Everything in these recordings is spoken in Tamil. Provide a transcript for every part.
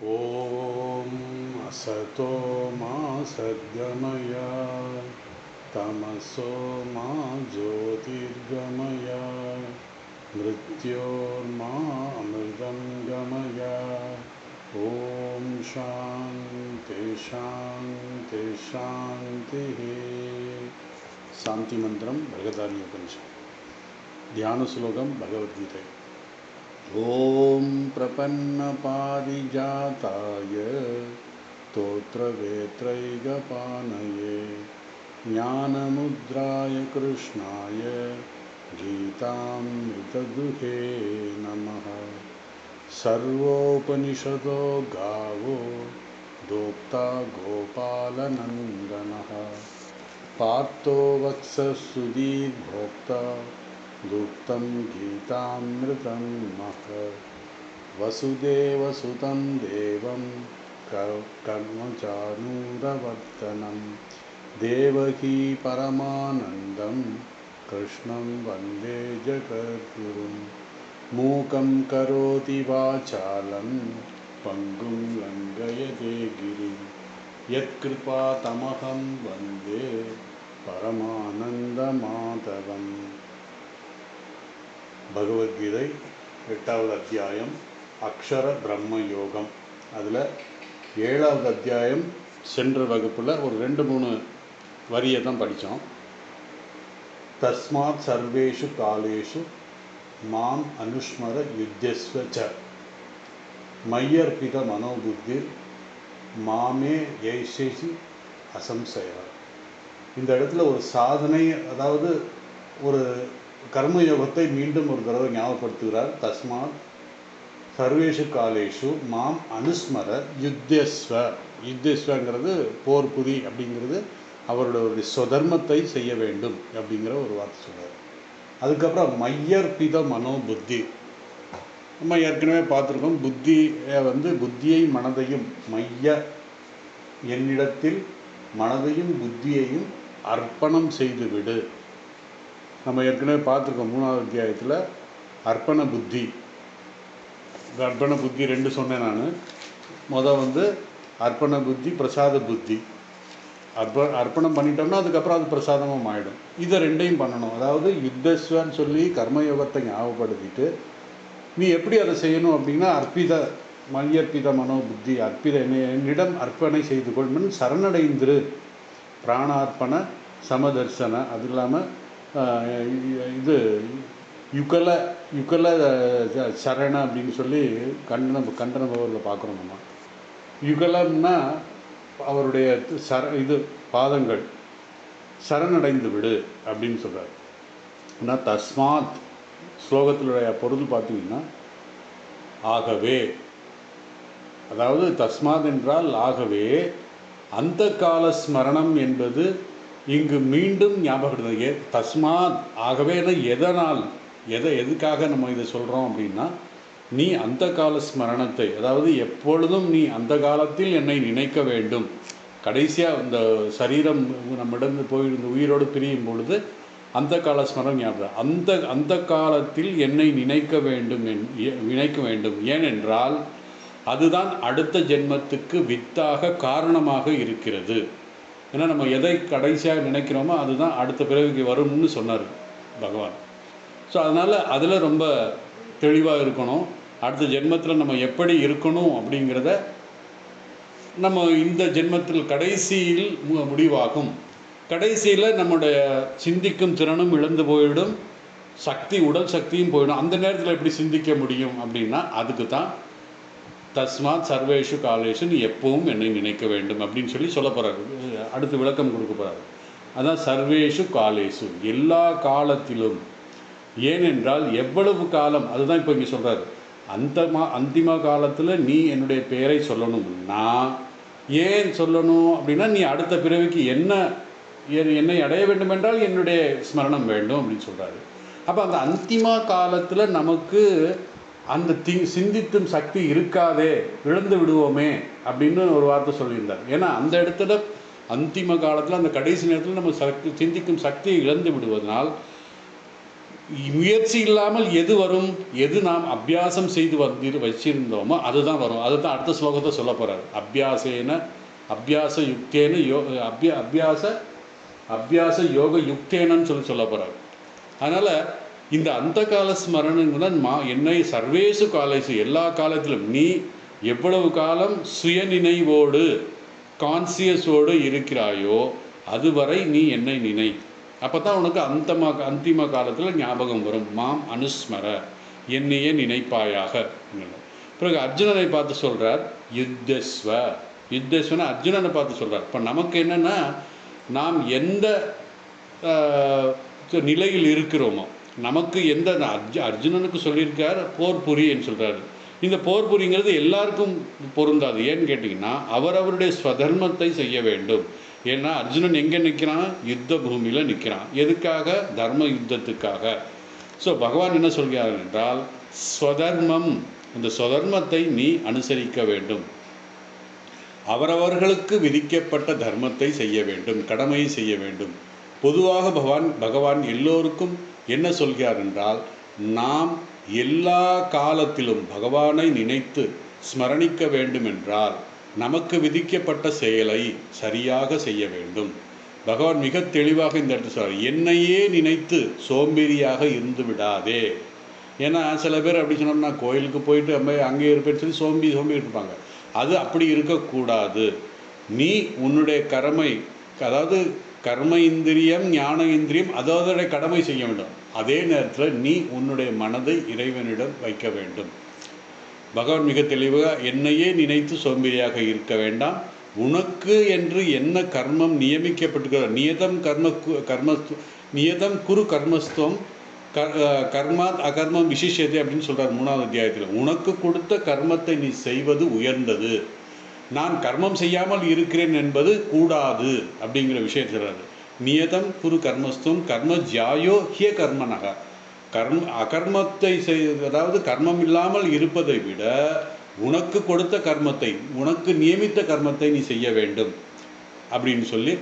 ॐ असतो मा सद्गमय तमसो मा ज्योतिर्गमय मृत्योर्मा अमृतं गमय। ॐ शान्ति शान्ति शान्तिः। शान्ति मंत्रम बृहदारण्यकोपनिषत् ध्यान श्लोकम भगवद्गीता। ॐ प्रपन्नपारिजाताय स्तोत्रवेत्रैकपाणये ज्ञानमुद्राय कृष्णाय गीतामृतदुहे नमः। सर्वोपनिषदो गावो दोक्ता गोपालनन्दनः पार्थो वत्सः दुक्तं गीतामृतं महः। वसुदेवसुतं देवं कर्मचानूरवर्तनं देवकी परमानन्दं कृष्णं वन्दे जगद्गुरुं। मूकं करोति वाचालं पङ्गुं लङ्घयते गिरिं यत्कृपातमहं वन्दे परमानन्दमाधवम्। பகவத்கீதை 8வது அத்தியாயம் அக்ஷர பிரம்ம யோகம். அதில் 7வது அத்தியாயம் சென்ற வகுப்பில் ஒரு 2-3 வரியை தான் படித்தோம். தஸ்மாத் சர்வேஷு காலேஷு மாம் அனுஸ்மர யுத்யஸ்வ ச மையர்பித மனோபுத்திர் மாமே யைஷேசி அசம்சயா. இந்த இடத்துல ஒரு சாதனை, அதாவது ஒரு கர்மயோகத்தை மீண்டும் ஒரு தடவை ஞாபகப்படுத்துகிறார். தஸ்மாத் சர்வேஷு காலேஷு மாம் அனுஸ்மர யுத்யஸ்வ. யுத்யஸ்வங்கிறது போர் புரி அப்படிங்கிறது, அவருடைய சொதர்மத்தை செய்ய வேண்டும் அப்படிங்கிற ஒரு வார்த்தை சொல்கிறார். அதுக்கப்புறம் மையர்பித மனோபுத்தி. நம்ம ஏற்கனவே பார்த்துருக்கோம், புத்தியை மனதையும் மைய, என்னிடத்தில் மனதையும் புத்தியையும் அர்ப்பணம் செய்துவிடு. நம்ம ஏற்கனவே பார்த்துருக்கோம் 3வது அத்தியாயத்தில் அர்ப்பண புத்தி 2 சொன்னேன் நான். அர்ப்பண புத்தி பிரசாத புத்தி. அர்ப்பணம் பண்ணிட்டோம்னா அதுக்கப்புறம் அது பிரசாதமாக ஆகிடும். இதை 2ஐயும் பண்ணணும். அதாவது யுத்தஸ்வன்னு சொல்லி கர்மயோகத்தை ஞாபகப்படுத்திட்டு நீ எப்படி அதை செய்யணும் அப்படின்னா மையர்பித மனோ புத்தி என்னிடம் அர்ப்பணை செய்து கொள்மன் சரணடைந்திரு. பிராணார்ப்பண சமதர்சன. அது இல்லாமல் யுகல சரண அப்படின்னு சொல்லி கண்டன பகவதில் பார்க்குறோம். நம்ம யுகலம்னா அவருடைய பாதங்கள் சரணடைந்து விடு அப்படின்னு சொல்கிறார். ஆனால் தஸ்மாத் ஸ்லோகத்தினுடைய பொருள் பார்த்தீங்கன்னா ஆகவே, அதாவது தஸ்மாத் என்றால் ஆகவே. அந்த கால ஸ்மரணம் என்பது இங்கு மீண்டும் ஞாபகப்படுத்துறது. தஸ்மாத் ஆகவே எதனால், எதுக்காக நம்ம இதை சொல்கிறோம் அப்படின்னா, நீ அந்த கால ஸ்மரணத்தை, அதாவது எப்பொழுதும் நீ அந்த காலத்தில் என்னை நினைக்க வேண்டும். கடைசியாக இந்த சரீரம் நம்மிடம் போயிருந்த உயிரோடு பிரியும் பொழுது அந்த கால ஸ்மரணம் ஞாபகம். அந்த காலத்தில் என்னை நினைக்க வேண்டும். ஏனென்றால் அதுதான் அடுத்த ஜென்மத்துக்கு வித்தாக காரணமாக இருக்கிறது. ஏன்னா நம்ம எதை கடைசியாக நினைக்கிறோமோ அதுதான் அடுத்த பிறவிக்கு வரும்னு சொன்னார் பகவான். ஸோ அதனால் அதில் ரொம்ப தெளிவாக இருக்கணும். அடுத்த ஜென்மத்தில் நம்ம எப்படி இருக்கணும் அப்படிங்கிறத நம்ம இந்த ஜென்மத்தில் கடைசியில் முடிவாகும். கடைசியில் நம்முடைய சிந்திக்கும் திறனும் இழந்து போயிடும், உடல் சக்தியும் போயிடும். அந்த நேரத்தில் எப்படி சிந்திக்க முடியும் அப்படின்னா அதுக்கு தான் தஸ்மாத் சர்வேஷு காலேஷு நீ எப்பவும் என்னை நினைக்க வேண்டும் அப்படின்னு சொல்ல போகிறாரு. அடுத்து விளக்கம் கொடுக்க போகிறாரு. அதான் சர்வேஷு காலேஷு, எல்லா காலத்திலும். ஏனென்றால் எவ்வளவு காலம், அதுதான் இப்போ இங்கே சொல்கிறாரு. அந்திம காலத்தில் நீ என்னுடைய பெயரை சொல்லணும். நான் ஏன் சொல்லணும் அப்படின்னா, நீ அடுத்த பிறவிக்கு என்னை அடைய வேண்டும் என்றால் என்னுடைய ஸ்மரணம் வேண்டும் அப்படின்னு சொல்கிறாரு. அப்போ அந்த அந்திம காலத்தில் நமக்கு அந்த சிந்தித்தும் சக்தி இருக்காதே, இழந்து விடுவோமே அப்படின்னு ஒரு வார்த்தை சொல்லியிருந்தார். ஏன்னா அந்த இடத்துல அந்திம காலத்தில், அந்த கடைசி நேரத்தில் நம்ம சிந்திக்கும் சக்தியை இழந்து விடுவதனால் முயற்சி இல்லாமல் எது வரும், எது நாம் அபியாசம் செய்து வச்சிருந்தோமோ அதுதான் வரும். அதுதான் அடுத்த ஸ்லோகத்தை சொல்ல போகிறார். அபியாச யுக்தேன அபியாச யோக யுக்தேனன்னு சொல்ல போகிறார். அதனால் இந்த அந்த கால ஸ்மரணங்குடன் என்னை சர்வேசு காலேசு, எல்லா காலத்திலும் நீ எவ்வளவு காலம் சுயநினைவோடு கான்சியஸோடு இருக்கிறாயோ அதுவரை நீ என்னை நினை. அப்போ தான் உனக்கு அந்திம காலத்தில் ஞாபகம் வரும். மாம் அனுஸ்மர, என்னையே நினைப்பாயாக. பிறகு அர்ஜுனனை பார்த்து சொல்கிறார் யுத்தஸ்வன அர்ஜுனனை பார்த்து சொல்கிறார். இப்போ நமக்கு என்னென்னா, நாம் எந்த நிலையில் இருக்கிறோமோ, நமக்கு எந்த அர்ஜுனனுக்கு சொல்லியிருக்கார் போர் புரின்னு சொல்கிறாரு. இந்த போர் புரிங்கிறது எல்லாருக்கும் பொருந்தாது. ஏன்னு கேட்டிங்கன்னா, அவரவருடைய ஸ்வதர்மத்தை செய்ய வேண்டும். ஏன்னா அர்ஜுனன் எங்கே நிற்கிறான்? யுத்த பூமியில் நிற்கிறான். எதுக்காக? தர்ம யுத்தத்துக்காக. ஸோ பகவான் என்ன சொல்கிறார் என்றால், ஸ்வதர்மம், இந்த ஸ்வதர்மத்தை நீ அனுசரிக்க வேண்டும். அவரவர்களுக்கு விதிக்கப்பட்ட தர்மத்தை செய்ய வேண்டும், கடமையை செய்ய வேண்டும். பொதுவாக பகவான் எல்லோருக்கும் என்ன சொல்கிறார் என்றால், நாம் எல்லா காலத்திலும் பகவானை நினைத்து ஸ்மரணிக்க வேண்டும் என்றால் நமக்கு விதிக்கப்பட்ட செயலை சரியாக செய்ய வேண்டும். பகவான் மிக தெளிவாக இந்த இடத்துல சொல்றார், என்னையே நினைத்து சோம்பேறியாக இருந்து விடாதே. ஏன்னா சில பேர் அப்படி சொன்னோம்னா, கோயிலுக்கு போயிட்டு அங்கே இருப்பேன்னு சொல்லி சோம்பி இருப்பாங்க. அது அப்படி இருக்கக்கூடாது. நீ உன்னுடைய கடமை, அதாவது கர்ம இந்திரியம் ஞான இந்திரியம் அதோடைய கடமை செய்ய வேண்டும். அதே நேரத்தில் நீ உன்னுடைய மனதை இறைவனிடம் வைக்க வேண்டும். பகவான் மிக தெளிவாக என்னையே நினைத்து சோம்பேறியாக இருக்க வேண்டாம். உனக்கு என்று என்ன கர்மம் நியமிக்கப்பட்டிருக்கிற நியதம் குரு கர்மஸ்துவம் கர்மாத் அகர்மம் விசிஷியத்தை அப்படின்னு சொல்கிறார் 3வது அத்தியாயத்தில். உனக்கு கொடுத்த கர்மத்தை நீ செய்வது உயர்ந்தது. நான் கர்மம் செய்யாமல் இருக்கிறேன் என்பது கூடாது அப்படிங்கிற விஷயம் சொல்கிறாரு. நியதம் குரு கர்மஸ்துவம் கர்ம ஜாயோ ஹிய கர்மனக, அகர்மத்தை அதாவது கர்மம் இல்லாமல் இருப்பதை விட உனக்கு கொடுத்த கர்மத்தை, உனக்கு நியமித்த கர்மத்தை நீ செய்ய வேண்டும் அப்படின்னு சொல்லி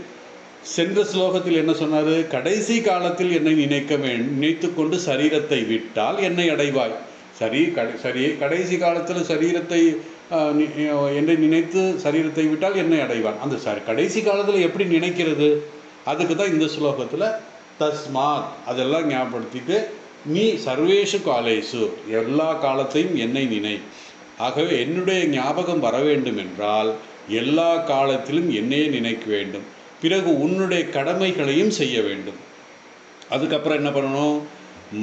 சென்ற ஸ்லோகத்தில் என்ன சொன்னார்? கடைசி காலத்தில் என்னை நினைத்து கொண்டு சரீரத்தை விட்டால் என்னை அடைவாய். சரி கடைசி காலத்தில் சரீரத்தை என்னை நினைத்து சரீரத்தை விட்டால் என்னை அடைவான். அந்த கடைசி காலத்தில் எப்படி நினைக்கிறது? அதுக்கு தான் இந்த ஸ்லோகத்தில் தஸ்மாத் அதெல்லாம் ஞாபகப்படுத்திட்டு, நீ சர்வேஷு காலேஷு, எல்லா காலத்தையும் என்னை நினை. ஆகவே என்னுடைய ஞாபகம் வர வேண்டும் என்றால் எல்லா காலத்திலும் என்னையே நினைக்க வேண்டும். பிறகு உன்னுடைய கடமைகளையும் செய்ய வேண்டும். அதுக்கப்புறம் என்ன பண்ணணும்?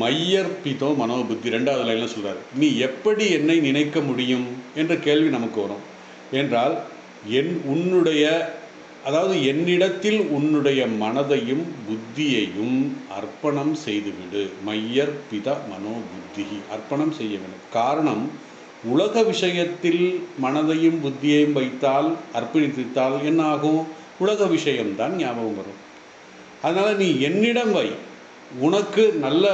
மையர்பிதோ மனோபுத்தி, 2வது லைனில் சொல்கிறார். நீ எப்படி என்னை நினைக்க முடியும் என்ற கேள்வி நமக்கு வரும். என்றால் உன்னுடைய, அதாவது என்னிடத்தில் உன்னுடைய மனதையும் புத்தியையும் அர்ப்பணம் செய்துவிடு. மையர்பித மனோபுத்தி, அர்ப்பணம் செய்ய வேண்டும். காரணம், உலக விஷயத்தில் மனதையும் புத்தியையும் வைத்தால், அர்ப்பணித்தால் என்ன ஆகும்? உலக விஷயம்தான் ஞாபகம் வரும். அதனால் நீ என்னிடம் வை, உனக்கு நல்ல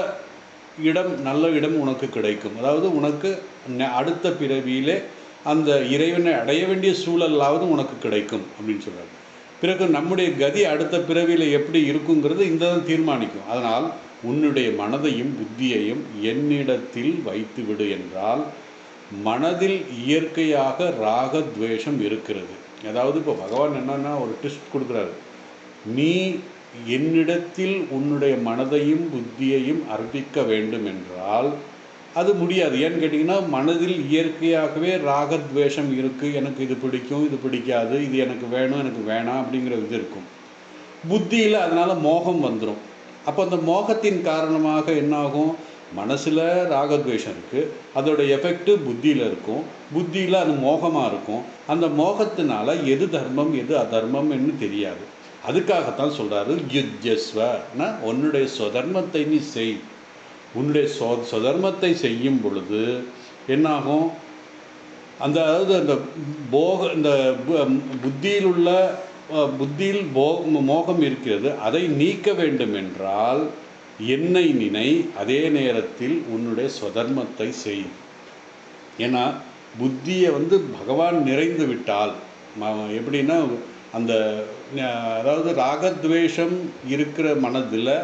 இடம் உனக்கு கிடைக்கும். அதாவது உனக்கு அடுத்த பிறவியிலே அந்த இறைவனை அடைய வேண்டிய சூழலாவது உனக்கு கிடைக்கும் அப்படின்னு சொல்கிறார். பிறகு நம்முடைய கதி அடுத்த பிறவியில் எப்படி இருக்குங்கிறது இந்த தீர்மானிக்கும். அதனால் உன்னுடைய மனதையும் புத்தியையும் என்னிடத்தில் வைத்து விடு என்றால், மனதில் இயற்கையாக ராகத்வேஷம் இருக்கிறது. அதாவது இப்போ பகவான் என்னன்னா ஒரு ட்விஸ்ட் கொடுக்குறாரு. நீ என்னிடத்தில் உன்னுடைய மனதையும் புத்தியையும் அர்ப்பிக்க வேண்டும் என்றால் அது முடியாது. ஏன்னு கேட்டிங்கன்னா, மனதில் இயற்கையாகவே ராகத்வேஷம் இருக்குது. எனக்கு இது பிடிக்கும், இது பிடிக்காது, இது எனக்கு வேணும், எனக்கு வேணாம் அப்படிங்கிற இது இருக்கும். புத்தியில் அதனால் மோகம் வந்துடும். அப்போ அந்த மோகத்தின் காரணமாக என்னாகும்? மனசில் ராகத்வேஷம் இருக்குது, அதோட எஃபெக்ட்டு புத்தியில் இருக்கும். புத்தியில் அது மோகமாக இருக்கும். அந்த மோகத்தினால எது தர்மம் எது அதர்மம்னு தெரியாது. அதுக்காகத்தான் சொல்கிறாரு, யுத்யஸ்வனா உன்னுடைய சொதர்மத்தை நீ செய். உன்னுடைய சொதர்மத்தை செய்யும் பொழுது என்னாகும்? அதாவது அந்த இந்த புத்தியில் உள்ள புத்தியில் மோகம் இருக்கிறது, அதை நீக்க வேண்டும் என்றால் என்னை நினை, அதே நேரத்தில் உன்னுடைய சொதர்மத்தை செய். ஏன்னா புத்தியை பகவான் நிறைந்து விட்டால் எப்படின்னா, அந்த அதாவது ராகத்வேஷம் இருக்கிற மனதில்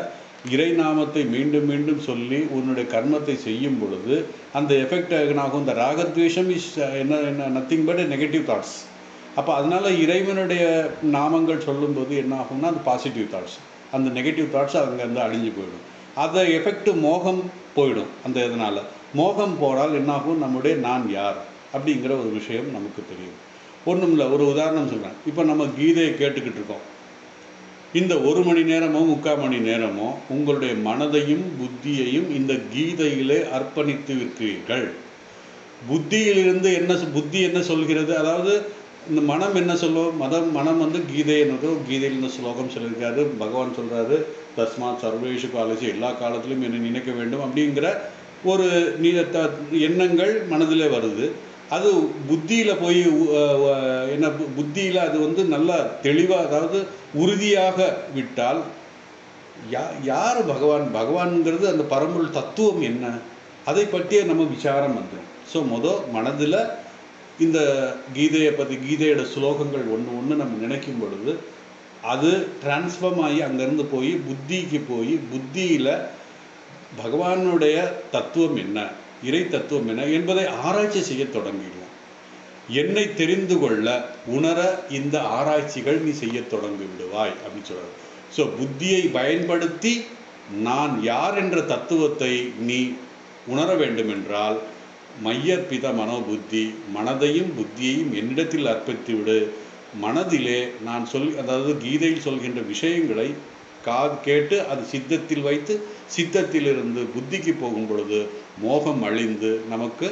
இறை நாமத்தை மீண்டும் மீண்டும் சொல்லி உன்னுடைய கர்மத்தை செய்யும் பொழுது அந்த எஃபெக்ட் என்னாகும், இந்த ராகத்வேஷம் இஸ் என்ன நத்திங் பட் நெகட்டிவ் தாட்ஸ். அப்போ அதனால் இறைவனுடைய நாமங்கள் சொல்லும்போது என்ன ஆகும்னா அது பாசிட்டிவ் தாட்ஸ், அந்த நெகட்டிவ் தாட்ஸ் அங்கேருந்து அழிஞ்சு போயிடும். அதை எஃபெக்ட் மோகம் போயிடும். அந்த இதனால் மோகம் போனால் என்னாகும், நம்முடைய நான் யார் அப்படிங்கிற ஒரு விஷயம் நமக்கு தெரியும். ஒன்றும் இல்லை, ஒரு உதாரணம் சொல்கிறேன். இப்போ நம்ம கீதையை கேட்டுக்கிட்டு இருக்கோம். இந்த 1 மணி நேரமோ 3/4 மணி நேரமோ உங்களுடைய மனதையும் புத்தியையும் இந்த கீதையிலே அர்ப்பணித்து இருக்கிறீர்கள். புத்தியிலிருந்து புத்தி என்ன சொல்கிறது, அதாவது இந்த மனம் என்ன சொல்லும், மனம் வந்து கீதையில் இந்த ஸ்லோகம் சொல்லியிருக்காரு, பகவான் சொல்கிறாரு, தஸ்மாத் சர்வேஷு காலேஜ், எல்லா காலத்திலும் என்னை நினைக்க வேண்டும் அப்படிங்கிற ஒரு எண்ணங்கள் மனதிலே வருது. அது புத்தியில் போய் என்ன புத்தியில் அது வந்து நல்லா தெளிவாக, அதாவது உறுதியாக விட்டால் யார் பகவான்ங்கிறது அந்த பரம்பொருள் தத்துவம் என்ன, அதை பற்றிய நம்ம விசாரம் வந்துடும். ஸோ மனதில் இந்த கீதையோட ஸ்லோகங்கள் ஒன்று நம்ம நினைக்கும் பொழுது அது டிரான்ஸ்ஃபார்ம் ஆகி அங்கேருந்து போய் புத்திக்கு போய் புத்தியில் பகவானுடைய தத்துவம் என்ன, இறை தத்துவம் என்ன என்பதை ஆராய்ச்சி செய்ய தொடங்கிடுவோம். என்னை தெரிந்து கொள்ள உணர இந்த ஆராய்ச்சிகள் நீ செய்ய தொடங்கி விடுவாய் அப்படின்னு சொல்றாரு. ஸோ புத்தியை பயன்படுத்தி நான் யார் என்ற தத்துவத்தை நீ உணர வேண்டும் என்றால் மையற்பித மனோபுத்தி, மனதையும் புத்தியையும் என்னிடத்தில் அர்ப்பித்து விடு. மனதிலே நான் அதாவது கீதையில் சொல்கின்ற விஷயங்களை கேட்டு அது சித்தத்தில் வைத்து சித்தத்திலிருந்து புத்திக்கு போகும் பொழுது மோகம் அழிந்து நமக்கு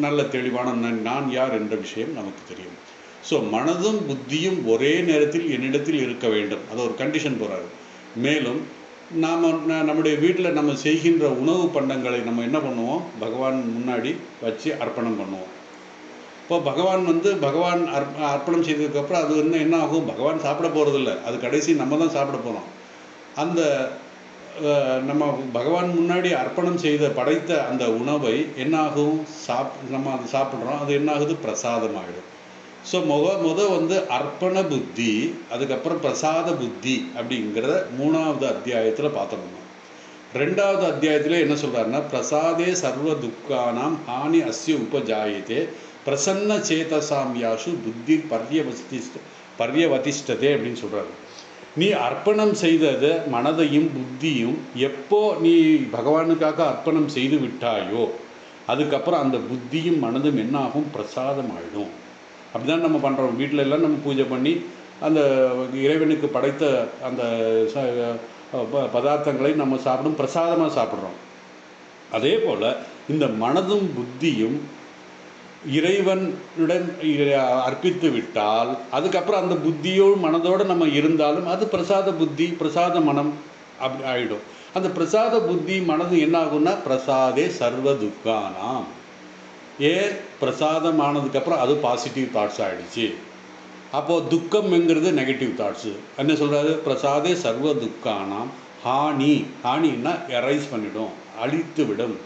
நல்ல தெளிவான நான் யார் என்ற விஷயம் நமக்கு தெரியும். ஸோ மனதும் புத்தியும் ஒரே நேரத்தில் என்னிடத்தில் இருக்க வேண்டும், அது ஒரு கண்டிஷன் போகிறாரு. மேலும் நம்முடைய வீட்டில் நம்ம செய்கின்ற உணவு பண்டங்களை நம்ம என்ன பண்ணுவோம், பகவான் முன்னாடி வச்சு அர்ப்பணம் பண்ணுவோம். இப்போ பகவான் அர்ப்பணம் செய்ததுக்கப்புறம் அது என்ன ஆகும், பகவான் சாப்பிட போகிறதில்ல, அது கடைசி நம்ம தான் சாப்பிட போகிறோம். அந்த நம்ம பகவான் முன்னாடி அர்ப்பணம் படைத்த அந்த உணவை என்னாகும், நம்ம அதை சாப்பிட்றோம், அது என்னாகுது, பிரசாதமாகிடும். ஸோ வந்து அர்ப்பண புத்தி, அதுக்கப்புறம் பிரசாத புத்தி அப்படிங்கிறத 3வது அத்தியாயத்தில் பார்த்தோம். 2வது அத்தியாயத்தில் என்ன சொல்கிறாருன்னா, பிரசாதே சர்வ துக்கானாம் ஹானி அஸ்ய உபஜாயத்தே பிரசன்ன சேதசாமியாஷு புத்தி பர்யவதிஷ்டதே அப்படின்னு சொல்கிறாரு. நீ அர்ப்பணம் செய்தது மனதையும் புத்தியும் எப்போ நீ பகவானுக்காக அர்ப்பணம் செய்து விட்டாயோ அதுக்கப்புறம் அந்த புத்தியும் மனதும் என்ன ஆகும், பிரசாதம் ஆகிடும். அப்படிதான் நம்ம பண்ணுறோம். வீட்டில எல்லாம் நம்ம பூஜை பண்ணி அந்த இறைவனுக்கு படைத்த அந்த பதார்த்தங்களை நம்ம பிரசாதமாக சாப்பிட்றோம். அதே போல் இந்த மனதும் புத்தியும் இறைவனுடன் அர்ப்பித்து விட்டால் அதுக்கப்புறம் அந்த புத்தியோடு மனதோடு நம்ம இருந்தாலும் அது பிரசாத புத்தி பிரசாத மனம் அப்படி ஆகிடும். அந்த பிரசாத புத்தி மனது என்ன ஆகும்னா பிரசாதே சர்வ துக்கானாம். பிரசாதமானதுக்கப்புறம் அது பாசிட்டிவ் தாட்ஸ் ஆகிடுச்சு. அப்போது துக்கம்ங்கிறது நெகட்டிவ் தாட்ஸு. என்ன சொல்கிறாரு, பிரசாதே சர்வ துக்கானாம் ஹானின்னா எரைஸ் பண்ணிவிடும், அழித்து விடும்.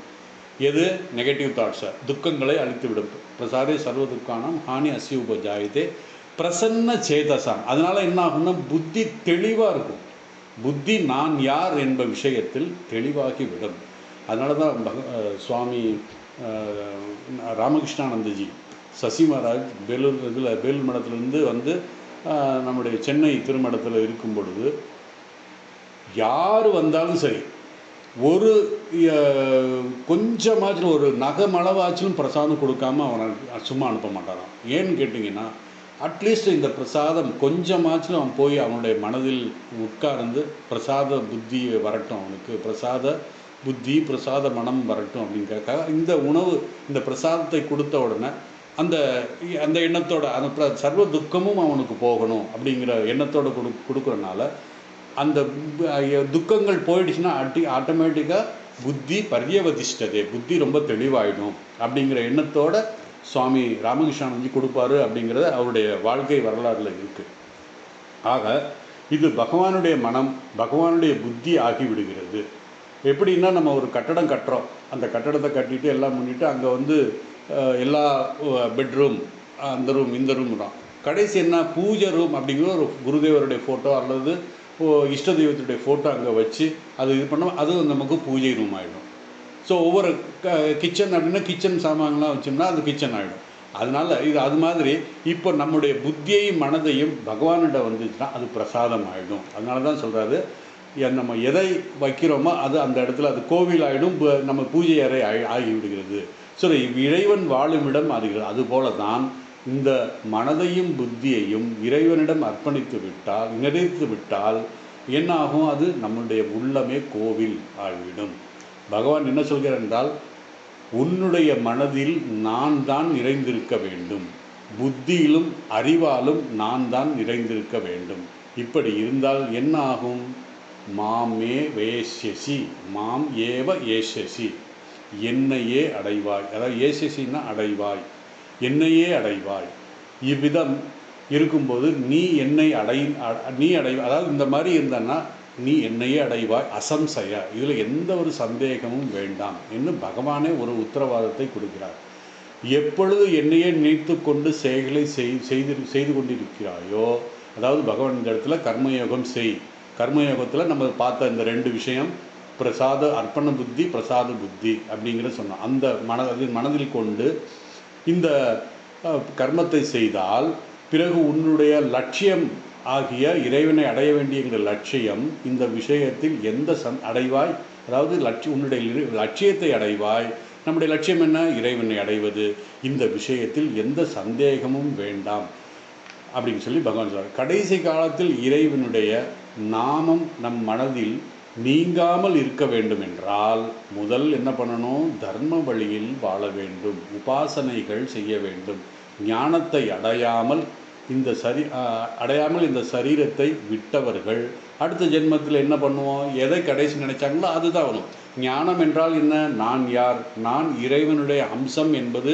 எது, நெகட்டிவ் தாட்ஸை, துக்கங்களை அழித்து விடும். பிரசாதே சர்வ துக்கானாம் ஹானி அஸ்ய உபஜாயத்தே பிரசன்ன சேதசாம். அதனால் என்ன ஆகும்னா புத்தி தெளிவாக இருக்கும். புத்தி நான் யார் என்ப விஷயத்தில் தெளிவாகி விடும். அதனால தான் சுவாமி ராமகிருஷ்ணானந்தஜி சசி மகாராஜ் வேலூர் மடத்திலிருந்து வந்து நம்முடைய சென்னை திருமடத்தில் இருக்கும் பொழுது யார் வந்தாலும் சரி ஒரு கொஞ்சமாச்சும் ஒரு நகமளவாச்சும் பிரசாதம் கொடுக்காம அவனை சும்மா அனுப்ப மாட்டாராம். ஏன்னு கேட்டிங்கன்னா அட்லீஸ்ட் இந்த பிரசாதம் கொஞ்சமாச்சும் அவன் போய் அவனுடைய மனதில் உட்கார்ந்து பிரசாத புத்தி வரட்டும், அவனுக்கு பிரசாத புத்தி பிரசாத மனம் வரட்டும் அப்படிங்கிறதுக்காக இந்த உணவு இந்த பிரசாதத்தை கொடுத்த உடனே அந்த அந்த எண்ணத்தோட அந்த சர்வ துக்கமும் அவனுக்கு போகணும் அப்படிங்கிற எண்ணத்தோடு கொடுக்குறனால அந்த துக்கங்கள் போயிடுச்சுன்னா ஆட்டோமேட்டிக்காக புத்தி பர்யவதிஷ்டதே, புத்தி ரொம்ப தெளிவாயிடும் அப்படிங்கிற எண்ணத்தோட சுவாமி ராமகிருஷ்ணானந்தி கொடுப்பாரு அப்படிங்கிறது அவருடைய வாழ்க்கை வரலாறுல இருக்குது. ஆக இது பகவானுடைய மனம் பகவானுடைய புத்தி ஆகிவிடுகிறது. எப்படின்னா நம்ம ஒரு கட்டடம் கட்டுறோம், அந்த கட்டடத்தை கட்டிட்டு எல்லாம் பண்ணிவிட்டு அங்கே வந்து எல்லா பெட்ரூம் அந்த ரூம் இந்த ரூம் தான், கடைசி என்ன பூஜை ரூம் அப்படிங்கிற ஒரு குருதேவருடைய ஃபோட்டோ அல்லது இஷ்ட தெய்வத்துடைய ஃபோட்டோ அங்கே வச்சு அது இது பண்ணோம், அது நமக்கு பூஜை ரூம் ஆகிடும். ஸோ ஒவ்வொரு கிச்சன் அப்படின்னா கிச்சன் சாமான்லாம் வச்சோம்னா அது கிச்சன் ஆகிடும். அதனால் இது அது மாதிரி இப்போ நம்முடைய புத்தியையும் மனதையும் பகவானிடம் வந்துச்சுன்னா அது பிரசாதம் ஆகிடும். அதனால தான் சொல்கிறாரு, நம்ம எதை வைக்கிறோமோ அது அந்த இடத்துல அது கோவில் ஆகிடும், நம்ம பூஜை அறை ஆகிவிடுகிறது. ஸோ இறைவன் வாழும் இடம் ஆகிறது. அதுபோல தான் இந்த மனதையும் புத்தியையும் இறைவனிடம் அர்ப்பணித்து விட்டால் என்ன ஆகும்? அது நம்முடைய உள்ளமே கோவில் ஆகிவிடும். பகவான் என்ன சொல்கிறார் என்றால், உன்னுடைய மனதில் நான் தான் நிறைந்திருக்க வேண்டும், புத்தியிலும் அறிவாலும் நான் தான் நிறைந்திருக்க வேண்டும். இப்படி இருந்தால் என்ன ஆகும்? மாமே வேஷ்யசி, மாம் ஏவ ஏஷ்யசி, என்னையே அடைவாய். அதாவது ஏஷ்யசின்னா அடைவாய், என்னையே அடைவாய். இவ்விதம் இருக்கும்போது நீ என்னை அதாவது இந்த மாதிரி இருந்தன்னா நீ என்னையே அடைவாய், அசம்சய, இதில் எந்த ஒரு சந்தேகமும் வேண்டாம் என்று பகவானே ஒரு உத்தரவாதத்தை கொடுக்கிறார். எப்பொழுது என்னையே நினைத்து கொண்டு செயல்களை செய்து கொண்டிருக்கிறாயோ, அதாவது பகவான் இந்த இடத்துல கர்மயோகம் செய். கர்மயோகத்தில் நம்ம பார்த்த இந்த 2 விஷயம், பிரசாத அர்ப்பண புத்தி, பிரசாத புத்தி அப்படிங்கிற சொன்னோம். அந்த மனதில் கொண்டு இந்த கர்மத்தை செய்தால் பிறகு உன்னுடைய லட்சியம் ஆகிய இறைவனை அடைய வேண்டிய லட்சியம், இந்த விஷயத்தில் எந்த அடைவாய், அதாவது உன்னுடைய லட்சியத்தை அடைவாய். நம்முடைய லட்சியம் என்ன? இறைவனை அடைவது. இந்த விஷயத்தில் எந்த சந்தேகமும் வேண்டாம் அப்படின்னு சொல்லி பகவான் சொல்றார். கடைசி காலத்தில் இறைவனுடைய நாமம் நம் மனதில் நீங்காமல் இருக்க வேண்டும் என்றால் முதல் என்ன பண்ணணும்? தர்ம வழியில் வாழ வேண்டும், உபாசனைகள் செய்ய வேண்டும். ஞானத்தை அடையாமல் இந்த சரீரத்தை விட்டவர்கள் அடுத்த ஜென்மத்தில் என்ன பண்ணுவோம்? எதை கடைசி நினைச்சாங்களோ அதுதான் வரும். ஞானம் என்றால் என்ன? நான் யார்? நான் இறைவனுடைய அம்சம் என்பது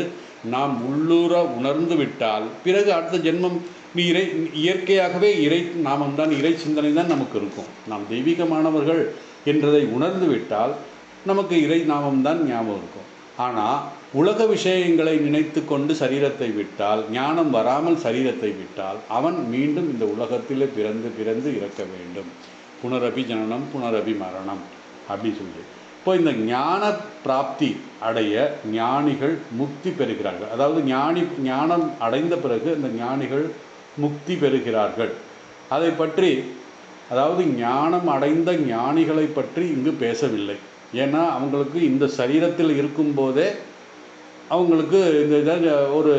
நாம் உள்ளூர உணர்ந்து விட்டால் பிறகு அடுத்த ஜென்மம் இயற்கையாகவே நாமம்தான், இறை சிந்தனை தான் நமக்கு இருக்கும். நாம் தெய்வீகமானவர்கள் என்றதை உணர்ந்து விட்டால் நமக்கு இறை நாமம்தான் ஞாபகம் இருக்கும். ஆனால் உலக விஷயங்களை நினைத்து கொண்டு சரீரத்தை விட்டால், ஞானம் வராமல் சரீரத்தை விட்டால் அவன் மீண்டும் இந்த உலகத்திலே பிறந்து இறக்க வேண்டும். புனரபி ஜனனம் புனரபி மரணம் அப்படி சொல்லி. இப்போ இந்த ஞான பிராப்தி அடைய ஞானிகள் முக்தி பெறுகிறார்கள். அதாவது ஞானம் அடைந்த பிறகு இந்த ஞானிகள் முக்தி பெறுகிறார்கள். அதை பற்றி, அதாவது ஞானம் அடைந்த ஞானிகளை பற்றி இங்கு பேசவில்லை. ஏன்னா அவங்களுக்கு இந்த சரீரத்தில் இருக்கும்போதே அவங்களுக்கு இந்த ஒரு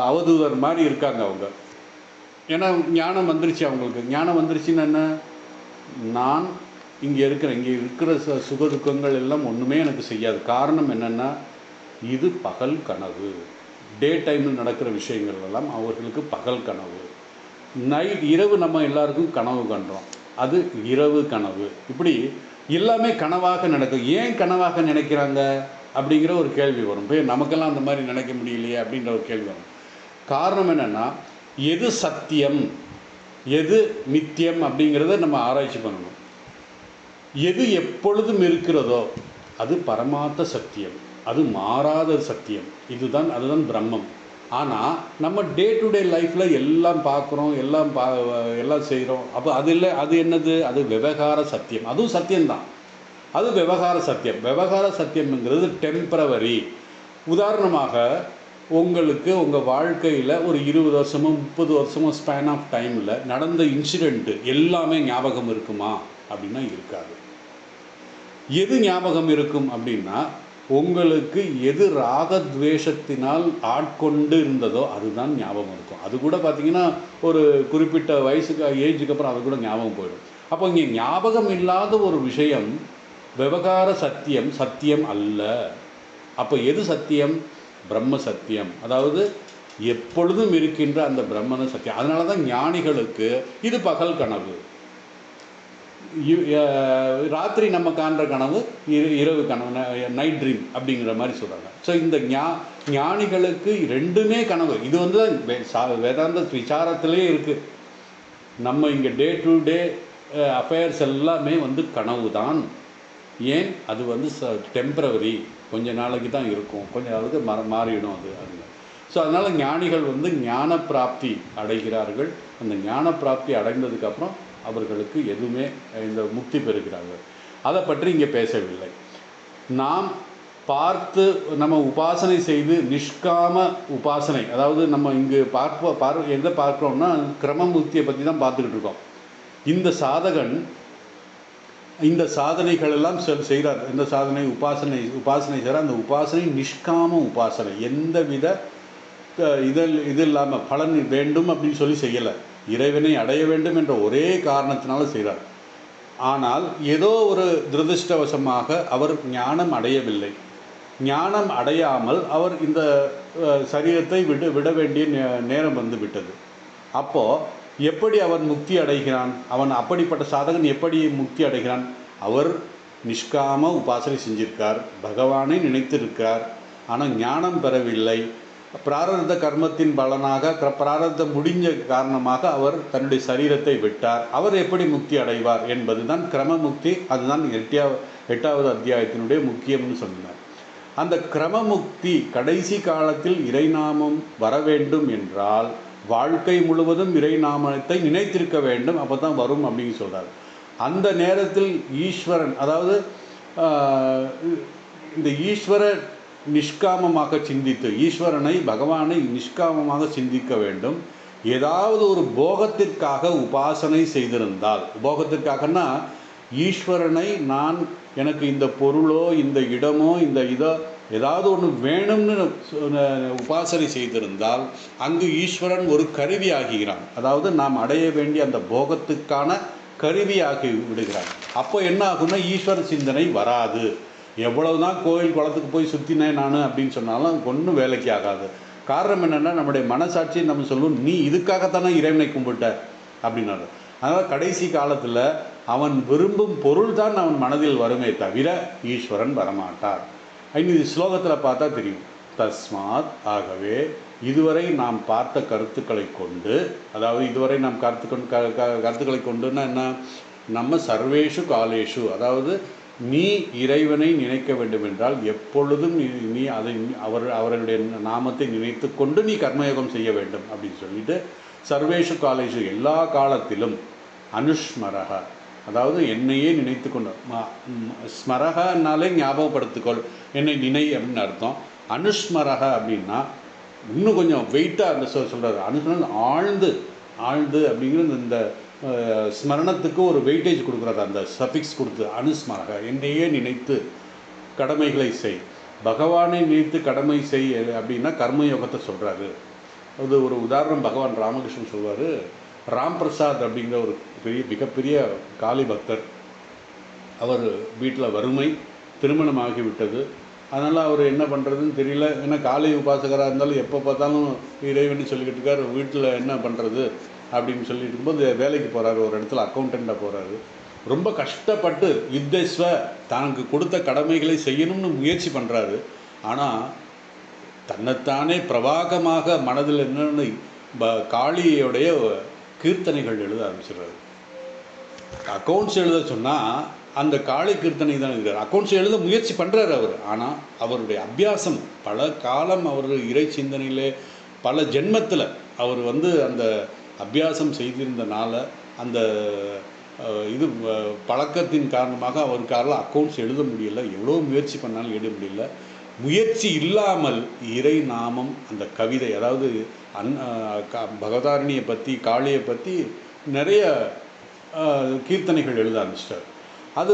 அவதூதர் மாதிரி இருக்காங்க அவங்க. ஏன்னா ஞானம் வந்துருச்சு அவங்களுக்கு. ஞானம் வந்துருச்சுன்னு என்ன? நான் இங்கே இருக்கிற சுகதுக்கங்கள் எல்லாம் ஒன்றுமே எனக்கு செய்யாது. காரணம் என்னென்னா, இது பகல் கனவு. டே டைமில் நடக்கிற விஷயங்கள் எல்லாம் அவர்களுக்கு பகல் கனவு. இரவு நம்ம எல்லாருக்கும் கனவு கண்டோம், அது இரவு கனவு. இப்படி எல்லாமே கனவாக நடக்கும். ஏன் கனவாக நினைக்கிறாங்க அப்படிங்கிற ஒரு கேள்வி வரும். நமக்கெல்லாம் அந்த மாதிரி நினைக்க முடியலையே அப்படின்ற ஒரு கேள்வி வரும். காரணம் என்னென்னா, எது சத்தியம் எது மித்தியம் அப்படிங்கிறத நம்ம ஆராய்ச்சி பண்ணணும். எது எப்பொழுதும் இருக்கிறதோ அது பரமார்த்த சத்தியம், அது மாறாத சத்தியம். அதுதான் பிரம்மம். ஆனால் நம்ம டே டு டே லைஃப்பில் எல்லாம் பார்க்குறோம், எல்லாம் செய்கிறோம். அப்போ அது இல்லை, அது என்னது? அது விவகார சத்தியம். அதுவும் சத்தியம்தான், அது விவகார சத்தியம். விவகார சத்தியம்ங்கிறது டெம்பரவரி. உதாரணமாக உங்களுக்கு உங்கள் வாழ்க்கையில் ஒரு 20 வருஷமோ 30 வருஷமோ ஸ்பேன் ஆஃப் டைமில் நடந்த இன்சிடெண்ட்டு எல்லாமே ஞாபகம் இருக்குமா அப்படின்னா இருக்காது. எது ஞாபகம் இருக்கும் அப்படின்னா, உங்களுக்கு எது ராகத்வேஷத்தினால் ஆட்கொண்டு இருந்ததோ அதுதான் ஞாபகம் இருக்கும். அது கூட பார்த்திங்கன்னா ஒரு குறிப்பிட்ட ஏஜுக்கு அப்புறம் அது கூட ஞாபகம் போயிடும். அப்போ இங்கே ஞாபகம் இல்லாத ஒரு விஷயம் விவகார சத்தியம் அல்ல. அப்போ எது சத்தியம்? பிரம்ம சத்தியம். அதாவது எப்பொழுதும் இருக்கின்ற அந்த பிரம்மன சத்தியம். அதனால தான் ஞானிகளுக்கு இது பகல் கனவு, ராத்திரி நம்ம காண்ற கனவு இரவு கனவு, நைட் ட்ரீம் அப்படிங்கிற மாதிரி சொல்கிறாங்க. ஸோ இந்த ஞானிகளுக்கு ரெண்டுமே கனவு. இது வந்து வேதாந்த விசாரத்திலே இருக்குது. நம்ம இங்கே டே டு டே அஃபேர்ஸ் எல்லாமே வந்து கனவு தான். ஏன்? அது வந்து டெம்பரவரி, கொஞ்ச நாளைக்கு தான் இருக்கும், கொஞ்ச நாளுக்கு மாறிடும் அது. ஸோ அதனால் ஞானிகள் வந்து ஞான பிராப்தி அடைகிறார்கள். அந்த ஞான பிராப்தி அடைந்ததுக்கப்புறம் அவர்களுக்கு எதுவுமே இந்த முக்தி பெறுகிறார்கள். அதை பற்றி இங்கே பேசவில்லை. நாம் பார்த்து நம்ம உபாசனை செய்து நிஷ்காம உபாசனை, அதாவது நம்ம இங்கு எதை பார்க்குறோம்னா கிரமமுக்தியை பற்றி தான் பார்த்துக்கிட்டு இருக்கோம். இந்த சாதகன் இந்த சாதனைகள் எல்லாம் செய்கிறார். இந்த சாதனை உபாசனை செய்கிறார். அந்த உபாசனை நிஷ்காம உபாசனை, எந்தவித இது இல்லாமல் பலன் வேண்டும் அப்படின்னு சொல்லி செய்யலை. இறைவனை அடைய வேண்டும் என்ற ஒரே காரணத்தினால செய்கிறார். ஆனால் ஏதோ ஒரு துரதிருஷ்டவசமாக அவர் ஞானம் அடையவில்லை. ஞானம் அடையாமல் அவர் இந்த சரீரத்தை விட வேண்டிய நேரம் வந்து விட்டது. அப்போது எப்படி அவன் முக்தி அடைகிறான்? அவன் அப்படிப்பட்ட சாதகன் எப்படி முக்தி அடைகிறான்? அவர் நிஷ்காம உபாசனை செஞ்சிருக்கார், பகவானை நினைத்திருக்கார், ஆனால் ஞானம் பெறவில்லை. பிராரப்த கர்மத்தின் பலனாக பிராரப்தம் முடிஞ்ச காரணமாக அவர் தன்னுடைய சரீரத்தை விட்டார். அவர் எப்படி முக்தி அடைவார் என்பது தான் கிரமமுக்தி. அதுதான் 8வது அத்தியாயத்தினுடைய முக்கியம்னு சொன்னார். அந்த கிரமமுக்தி கடைசி காலத்தில் இறைநாமம் வர வேண்டும் என்றால் வாழ்க்கை முழுவதும் இறைநாமத்தை நினைத்திருக்க வேண்டும். அப்போ தான் வரும் அப்படின்னு சொல்கிறார். அந்த நேரத்தில் ஈஸ்வரன், அதாவது இந்த ஈஸ்வர நிஷ்காமமாக சிந்தித்து, ஈஸ்வரனை பகவானை நிஷ்காமமாக சிந்திக்க வேண்டும். ஏதாவது ஒரு போகத்திற்காக உபாசனை செய்திருந்தால், போகத்திற்காகனா ஈஸ்வரனை எனக்கு இந்த பொருளோ இந்த இடமோ இந்த இதோ ஏதாவது ஒன்று வேணும்னு உபாசனை செய்திருந்தால் அங்கு ஈஸ்வரன் ஒரு கருவி ஆகிறான். அதாவது நாம் அடைய வேண்டிய அந்த போகத்துக்கான கருவியாகி விடுகிறான். அப்போ என்ன ஆகும்னா ஈஸ்வர சிந்தனை வராது. எவ்வளவுதான் கோயில் குளத்துக்கு போய் சுற்றினேன் நான் அப்படின்னு சொன்னாலும் அதுக்கு ஒன்றும் வேலைக்கு ஆகாது. காரணம் என்னென்னா நம்முடைய மனசாட்சி நம்ம சொல்லும், நீ இதுக்காகத்தானே இறைவனை கும்பிட்ட அப்படின்னாரு. அதனால் கடைசி காலத்தில் அவன் விரும்பும் பொருள் தான் அவன் மனதில் வருமே தவிர ஈஸ்வரன் வரமாட்டார். இது ஸ்லோகத்தில் பார்த்தா தெரியும். தஸ்மாத், ஆகவே இதுவரை நாம் பார்த்த கருத்துக்களை கொண்டு, அதாவது இதுவரை நாம் கருத்துக்களை கொண்டுன்னா என்ன, நம்ம சர்வேஷு காலேஷு, அதாவது நீ இறைவனை நினைக்க வேண்டும் என்றால் எப்பொழுதும் நீ அதை அவருடைய நாமத்தை நினைத்து கொண்டு நீ கர்மயோகம் செய்ய வேண்டும் அப்படின்னு சொல்லிட்டு, சர்வேஷு காலேஷு எல்லா காலத்திலும், அனுஷ்மரக, அதாவது என்னையே நினைத்து கொண்டு, ஸ்மரகனாலே ஞாபகப்படுத்திக்கொள், என்னை நினை அப்படின்னு அர்த்தம். அனுஷ்மரக அப்படின்னா இன்னும் கொஞ்சம் வெயிட்டாக அந்த சொல்கிறார். அனுஷ்மரம் ஆழ்ந்து அப்படிங்கிறது இந்த ஸ்மரணத்துக்கு ஒரு வெயிட்டேஜ் கொடுக்குறாரு, அந்த சஃபிக்ஸ் கொடுத்து. அனுஸ்மரக, என்னையே நினைத்து கடமைகளை செய், பகவானை நினைத்து கடமை செய் அப்படின்னா கர்மயோகத்தை சொல்கிறாரு. அது ஒரு உதாரணம் பகவான் ராமகிருஷ்ணன் சொல்வார். ராம் பிரசாத் அப்படிங்கிற ஒரு மிகப்பெரிய காளி பக்தர். அவர் வீட்டில் வறுமை, திருமணமாகிவிட்டது. அதனால் அவர் என்ன பண்ணுறதுன்னு தெரியல. ஏன்னா காளி உபாசகராக இருந்தாலும் எப்போ பார்த்தாலும் இறைவன் சொல்லிக்கிட்டு இருக்கார், வீட்டில் என்ன பண்ணுறது அப்படின்னு சொல்லிட்டு இருக்கும்போது வேலைக்கு போகிறாரு. ஒரு இடத்துல அக்கௌண்டண்ட்டாக போகிறாரு. ரொம்ப கஷ்டப்பட்டு யுத்தஸ்வ தனக்கு கொடுத்த கடமைகளை செய்யணும்னு முயற்சி பண்ணுறாரு. ஆனால் தன்னைத்தானே பிரவாகமாக மனதில் என்னென்னு காளியோடைய கீர்த்தனைகள் எழுத ஆரம்பிச்சிடுறாரு. அக்கௌண்ட்ஸ் எழுத சொன்னால் அந்த காளி கீர்த்தனை தான் இருக்கிறார். அக்கௌண்ட்ஸ் எழுத முயற்சி பண்ணுறாரு அவர். ஆனால் அவருடைய அபியாசம் பல காலம், அவர் இறை சிந்தனையிலே பல ஜென்மத்தில் அவர் அந்த அபியாசம் செய்திருந்தனால அந்த இது பழக்கத்தின் காரணமாக அவருக்கால அக்கௌண்ட்ஸ் எழுத முடியல. எவ்வளோ முயற்சி பண்ணாலும் எழுத முடியல. முயற்சி இல்லாமல் இறை நாமம், அந்த கவிதை, அதாவது பகவதாரணியை பற்றி, காளியை பற்றி நிறைய கீர்த்தனைகள் எழுத ஆரம்பிச்சிட்டார். அது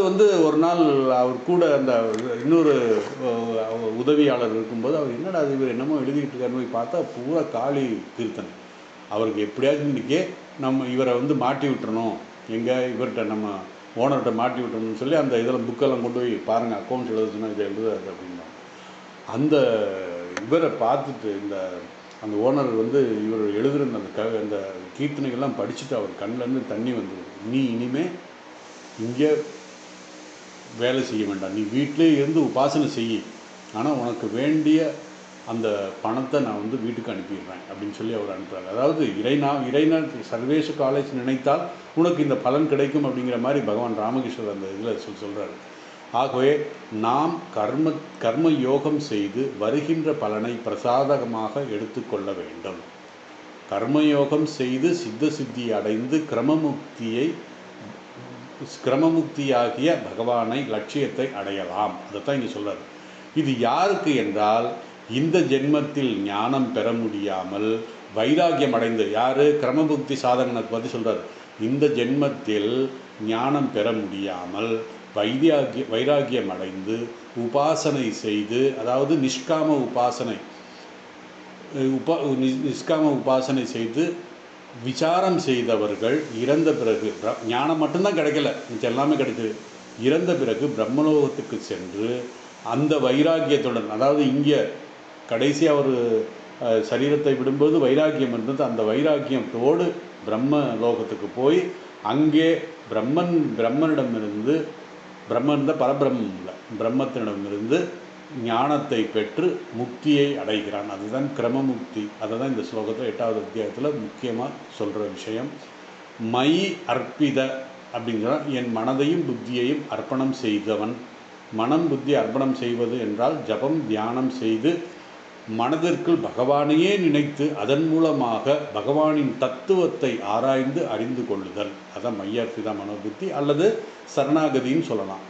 ஒரு நாள் அவர் கூட அந்த இன்னொரு உதவியாளர் இருக்கும்போது அவர் என்னடா அது இவர் என்னமோ எழுதிக்கிட்டு இருக்காருன்னு போய் பார்த்தா பூரா காளி கீர்த்தனை. அவருக்கு எப்படியாச்சும் இன்றைக்கே நம்ம இவரை மாட்டி விட்டுறணும், இவர்கிட்ட நம்ம ஓனர்கிட்ட மாட்டி விட்டுறணும்னு சொல்லி அந்த இதில் புக்கெல்லாம் கொண்டு போய் பாருங்கள், அக்கௌண்ட்ஸ் எழுதுச்சுன்னா இதை எழுதுறாரு அப்படின்னா. அந்த இவரை பார்த்துட்டு அந்த ஓனர் இவர் எழுதுகிற அந்த கீர்த்தனைகள்லாம் படிச்சுட்டு அவர் கண்ணிலேருந்து தண்ணி வந்துடுது. நீ இனிமேல் இங்கே வேலை செய்ய வேண்டாம், நீ வீட்டிலே இருந்து உபாசனை செய்ய, ஆனால் உனக்கு வேண்டிய அந்த பணத்தை நான் வீட்டுக்கு அனுப்பிடுறேன் அப்படின்னு சொல்லி அவர் அனுப்புகிறார். அதாவது இறைனா சர்வேஷ காலேஜ் நினைத்தால் உனக்கு இந்த பலன் கிடைக்கும் அப்படிங்கிற மாதிரி பகவான் ராமகிருஷ்ணர் அந்த இதில் சொல்கிறாரு. ஆகவே நாம் கர்ம யோகம் செய்து வருகின்ற பலனை பிரசாதகமாக எடுத்துக்கொள்ள வேண்டும். கர்மயோகம் செய்து சித்தி அடைந்து கிரமமுக்தியை கிரமமுக்தியாகிய பகவானை லட்சியத்தை அடையலாம். அதைத்தான் இங்கே சொல்கிறார். இது யாருக்கு என்றால், இந்த ஜென்மத்தில் ஞானம் பெற முடியாமல் வைராகியம் அடைந்து, யார் கிரமமுக்தி சாதகனை பற்றி சொல்கிறார், இந்த ஜென்மத்தில் ஞானம் பெற முடியாமல் வைராகியம் அடைந்து உபாசனை செய்து, அதாவது நிஷ்காம உபாசனை செய்து விசாரம் செய்தவர்கள் இறந்த பிறகு, ஞானம் மட்டும்தான் கிடைக்கல, மிச்சம் எல்லாமே கிடைக்குது, இறந்த பிறகு பிரம்மலோகத்துக்கு சென்று அந்த வைராகியத்துடன், அதாவது இங்கே கடைசியாக ஒரு சரீரத்தை விடும்போது வைராகியம் இருந்தது, அந்த வைராகியத்தோடு பிரம்ம லோகத்துக்கு போய் அங்கே பிரம்மனிடமிருந்து, பிரம்மன் தான் பரபிரம்மம் இல்லை, பிரம்மத்தினிடமிருந்து ஞானத்தை பெற்று முக்தியை அடைகிறான். அதுதான் கிரமமுக்தி. அதை தான் இந்த ஸ்லோகத்தில் 8வது அத்தியாயத்தில் முக்கியமாக சொல்கிற விஷயம். மை அர்ப்பித அப்படிங்கிற, என் மனதையும் புத்தியையும் அர்ப்பணம் செய்தவன். மனம் புத்தி அர்ப்பணம் செய்வது என்றால் ஜபம் தியானம் செய்து மனதிற்குள் பகவானையே நினைத்து அதன் மூலமாக பகவானின் தத்துவத்தை ஆராய்ந்து அறிந்து கொள்ளுதல். அதான் மையர்ப்பித மனோபுத்தி அல்லது சரணாகதின்னு சொல்லலாம்.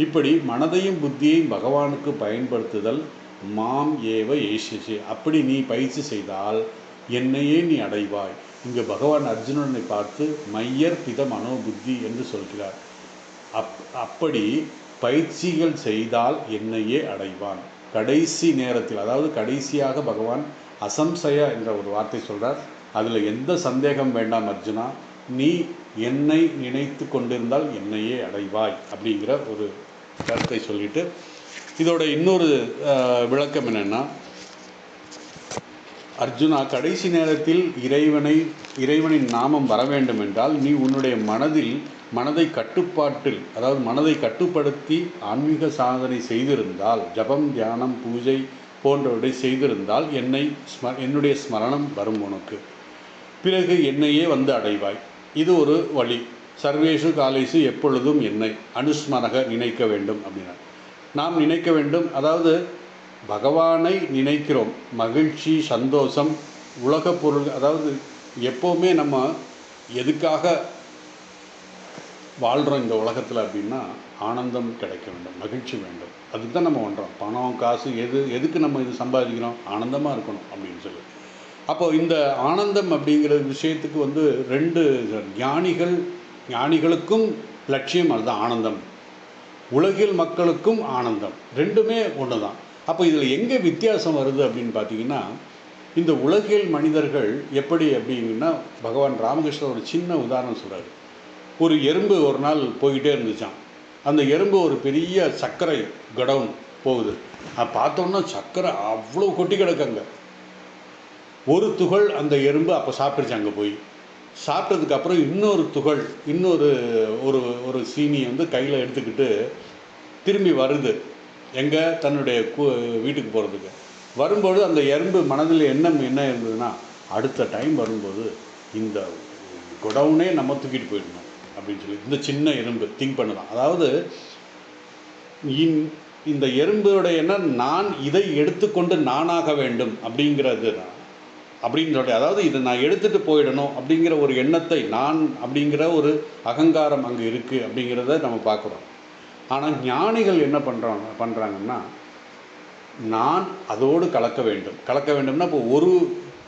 இப்படி மனதையும் புத்தியையும் பகவானுக்கு பயன்படுத்துதல். மாம் ஏவ ஏஷிஷி, அப்படி நீ பயிற்சி செய்தால் என்னையே நீ அடைவாய். இங்கு பகவான் அர்ஜுனனை பார்த்து மையர்ப்பித மனோபுத்தி என்று சொல்கிறார். அப்படி பயிற்சிகள் செய்தால் என்னையே அடைவான். கடைசி நேரத்தில், அதாவது கடைசியாக பகவான் அசம்சய என்ற ஒரு வார்த்தை சொல்கிறார். அதில் எந்த சந்தேகம் வேண்டாம் அர்ஜுனா, நீ என்னை நினைத்து கொண்டிருந்தால் என்னையே அடைவாய் அப்படிங்கிற ஒரு கருத்தை சொல்லிட்டு, இதோட இன்னொரு விளக்கம் என்னென்னா, அர்ஜுனா, கடைசி நேரத்தில் இறைவனின் நாமம் வர வேண்டும் என்றால் நீ உன்னுடைய மனதை கட்டுப்பாட்டில், அதாவது மனதை கட்டுப்படுத்தி ஆன்மீக சாதனை செய்திருந்தால், ஜபம் தியானம் பூஜை போன்றவற்றை செய்திருந்தால் என்னுடைய ஸ்மரணம் வரும் உனக்கு. பிறகு என்னையே வந்து அடைவாய். இது ஒரு வழி. சர்வேஷு காலேஷு, எப்பொழுதும் என்னை அனுஸ்மரக நினைக்க வேண்டும் அப்படின்னா, நாம் நினைக்க வேண்டும். அதாவது பகவானை நினைக்கிறோம். மகிழ்ச்சி சந்தோஷம் உலக பொருள், அதாவது எப்போவுமே நம்ம எதுக்காக வாழ்கிறோம் இந்த உலகத்தில் அப்படின்னா, ஆனந்தம் கிடைக்க வேண்டும், மகிழ்ச்சி வேண்டும். அதுக்கு தான் நம்ம பண்ணுறோம். பணம் காசு எதுக்கு நம்ம இது சம்பாதிக்கிறோம்? ஆனந்தமாக இருக்கணும் அப்படின்னு சொல்லி. அப்போது இந்த ஆனந்தம் அப்படிங்கிற விஷயத்துக்கு 2 ஞானிகளுக்கும் லட்சியம் அதுதான், ஆனந்தம். உலகில் மக்களுக்கும் ஆனந்தம், ரெண்டுமே ஒன்று தான். அப்போ இதில் எங்கே வித்தியாசம் வருது அப்படின்னு பார்த்தீங்கன்னா, இந்த உலகில் மனிதர்கள் எப்படி அப்படின்னா, பகவான் ராமகிருஷ்ணர் ஒரு சின்ன உதாரணம் சொல்கிறார். ஒரு எறும்பு ஒரு நாள் போய்கிட்டே இருந்துச்சான். அந்த எறும்பு ஒரு பெரிய சர்க்கரை கடவுன் போகுது. பார்த்தோன்னா சர்க்கரை அவ்வளோ கொட்டி கிடக்குங்க. ஒரு துகள் அந்த எறும்பு அப்போ சாப்பிடுச்சு. அங்கே போய் சாப்பிட்டதுக்கப்புறம் இன்னொரு துகள், ஒரு சீனியை கையில் எடுத்துக்கிட்டு திரும்பி வருது. எங்கே? தன்னுடைய வீட்டுக்கு போகிறதுக்கு. வரும்போது அந்த எறும்பு மனதில் என்ன இருந்ததுன்னா, அடுத்த டைம் வரும்போது இந்த குடவுனே நம்ம தூக்கிட்டு போயிடணும் அப்படின்னு சொல்லி இந்த சின்ன எறும்பு திங்க் பண்ணுதான். அதாவது இந்த எறும்போட எண்ணம், நான் இதை எடுத்துக்கொண்டு நானாக வேண்டும் அப்படிங்கிறது தான் அப்படின்னு சொல்லி, அதாவது இதை நான் எடுத்துகிட்டு போயிடணும் அப்படிங்கிற ஒரு எண்ணத்தை, நான் அப்படிங்கிற ஒரு அகங்காரம் அங்கே இருக்குது அப்படிங்கிறத நம்ம பார்க்குறோம். ஆனால் ஞானிகள் என்ன பண்ணுறாங்கன்னா, நான் அதோடு கலக்க வேண்டும்னா, இப்போ ஒரு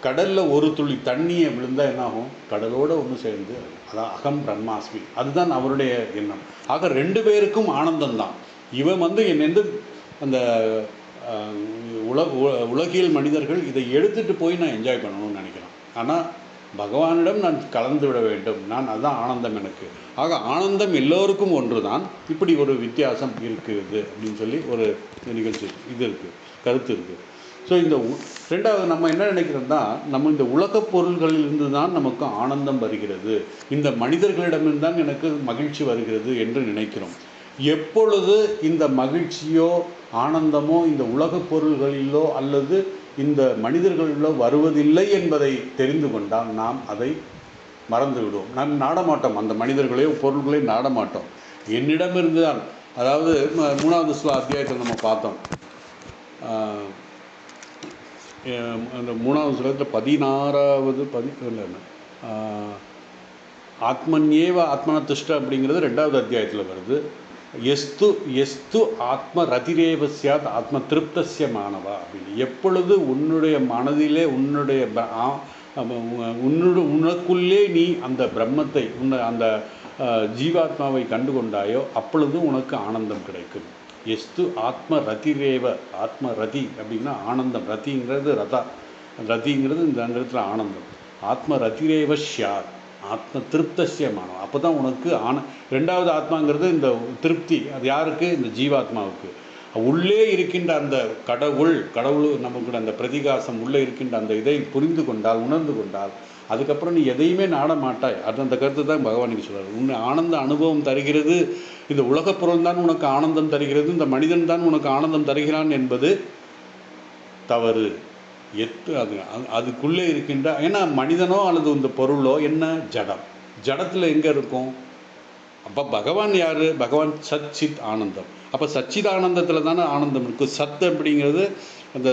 கடலில் ஒரு துளி தண்ணியை விழுந்தால் என்னாகும்? கடலோடு ஒன்று சேர்ந்து, அதான் அகம் பிரம்மாஸ்மி, அதுதான் அவருடைய எண்ணம். ஆக 2 பேருக்கும் ஆனந்தம்தான். இவன் என்னென்று அந்த உலகியல் மனிதர்கள் இதை எடுத்துகிட்டு போய் நான் என்ஜாய் பண்ணணும்னு நினைக்கிறேன். ஆனால் பகவானிடம் நான் கலந்து விட வேண்டும், அதுதான் ஆனந்தம் எனக்கு. ஆக ஆனந்தம் எல்லோருக்கும் ஒன்று தான். இப்படி ஒரு வித்தியாசம் இருக்குது அப்படின்னு சொல்லி ஒரு நிகழ்ச்சி இருக்குது, கருத்து இருக்குது. ஸோ இந்த 2வது நம்ம என்ன நினைக்கிறோம்னா, நம்ம இந்த உலகப் பொருள்களிலிருந்து தான் நமக்கு ஆனந்தம் வருகிறது, இந்த மனிதர்களிடமிருந்து தான் எனக்கு மகிழ்ச்சி வருகிறது என்று நினைக்கிறோம். எப்பொழுது இந்த மகிழ்ச்சியோ ஆனந்தமோ இந்த உலகப் பொருள்களிலோ அல்லது இந்த மனிதர்களிலோ வருவதில்லை என்பதை தெரிந்து கொண்டால் நாம் அதை மறந்து விடுவோம். நாம் நாடமாட்டோம், அந்த மனிதர்களையோ பொருள்களையும் நாடமாட்டோம். என்னிடமிருந்து தான், அதாவது 3வது அத்தியாயத்தில் நம்ம பார்த்தோம். அந்த 3வது ஸ்லோகத்தில் 16வது ஆத்மன்யேவ ஆத்மன துஷ்ட அப்படிங்கிறது 2வது அத்தியாயத்தில் வருது. எஸ்து எஸ்து ஆத்ம ரதிரேவ சியாத் ஆத்ம திருப்தஸ்ய மாணவா அப்படின்னு. எப்பொழுது உன்னுடைய மனதிலே உனக்குள்ளே நீ அந்த பிரம்மத்தை அந்த ஜீவாத்மாவை கண்டு கொண்டாயோ அப்பொழுது உனக்கு ஆனந்தம் கிடைக்கும். எஸ்து ஆத்ம ரதிரேவ, ஆத்ம ரதி அப்படின்னா ஆனந்தம். ரதிங்கிறது ரதிங்கிறது இந்த இடத்துல ஆனந்தம். ஆத்ம ரதிரேவ ஷியாத் ஆத்ம திருப்தஸ்ய மானவம். அப்போ தான் உனக்கு 2வது ஆத்மாங்கிறது இந்த திருப்தி. அது யாருக்கு? இந்த ஜீவாத்மாவுக்கு. உள்ளே இருக்கின்ற அந்த கடவுள் நமக்கு அந்த பிரதிகாசம் உள்ளே இருக்கின்ற அந்த இதை புரிந்து கொண்டால், உணர்ந்து கொண்டால், அதுக்கப்புறம் நீ எதையுமே நாட மாட்டாய். அது அந்த கருத்து தான் பகவானுக்கு சொல்கிறார். உன்னை ஆனந்த அனுபவம் தருகிறது இந்த உலகப் பொருள் தான் உனக்கு ஆனந்தம் தருகிறது, இந்த மனிதன் தான் உனக்கு ஆனந்தம் தருகிறான் என்பது தவறு. அதுக்குள்ளே இருக்கின்ற, ஏன்னா மனிதனோ அல்லது இந்த பொருளோ என்ன ஜடம். ஜடத்தில் எங்கே இருக்கும்? அப்போ பகவான் யார்? பகவான் சத் சித் ஆனந்தம். அப்போ சச்சித் ஆனந்தத்தில் தானே ஆனந்தம் இருக்குது. சத் அப்படிங்கிறது அந்த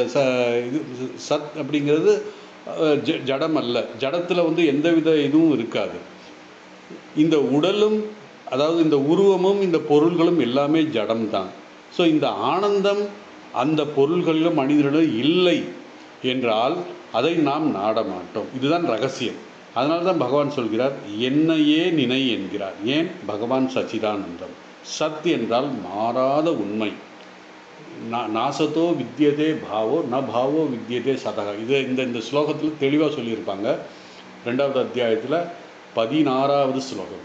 இது சத் அப்படிங்கிறது ஜடம் அல்ல. ஜடத்தில் எந்தவித இதுவும் இருக்காது. இந்த உடலும், அதாவது இந்த உருவமும் இந்த பொருள்களும் எல்லாமே ஜடம் தான். ஸோ இந்த ஆனந்தம் அந்த பொருள்களிலும் மனிதனிடம் இல்லை என்றால் அதை நாம் நாட மாட்டோம். இதுதான் ரகசியம். அதனால தான் பகவான் சொல்கிறார், என்னையே நினை என்கிறார். ஏன்? பகவான் சச்சிதானந்தம். சத் என்றால் மாறாத உண்மை. நாசத்தோ வித்தியதே பாவோ ந பாவோ வித்தியதே சதக. இது இந்த ஸ்லோகத்தில் தெளிவாக சொல்லியிருப்பாங்க. 2வது அத்தியாயத்தில் 16வது ஸ்லோகம்.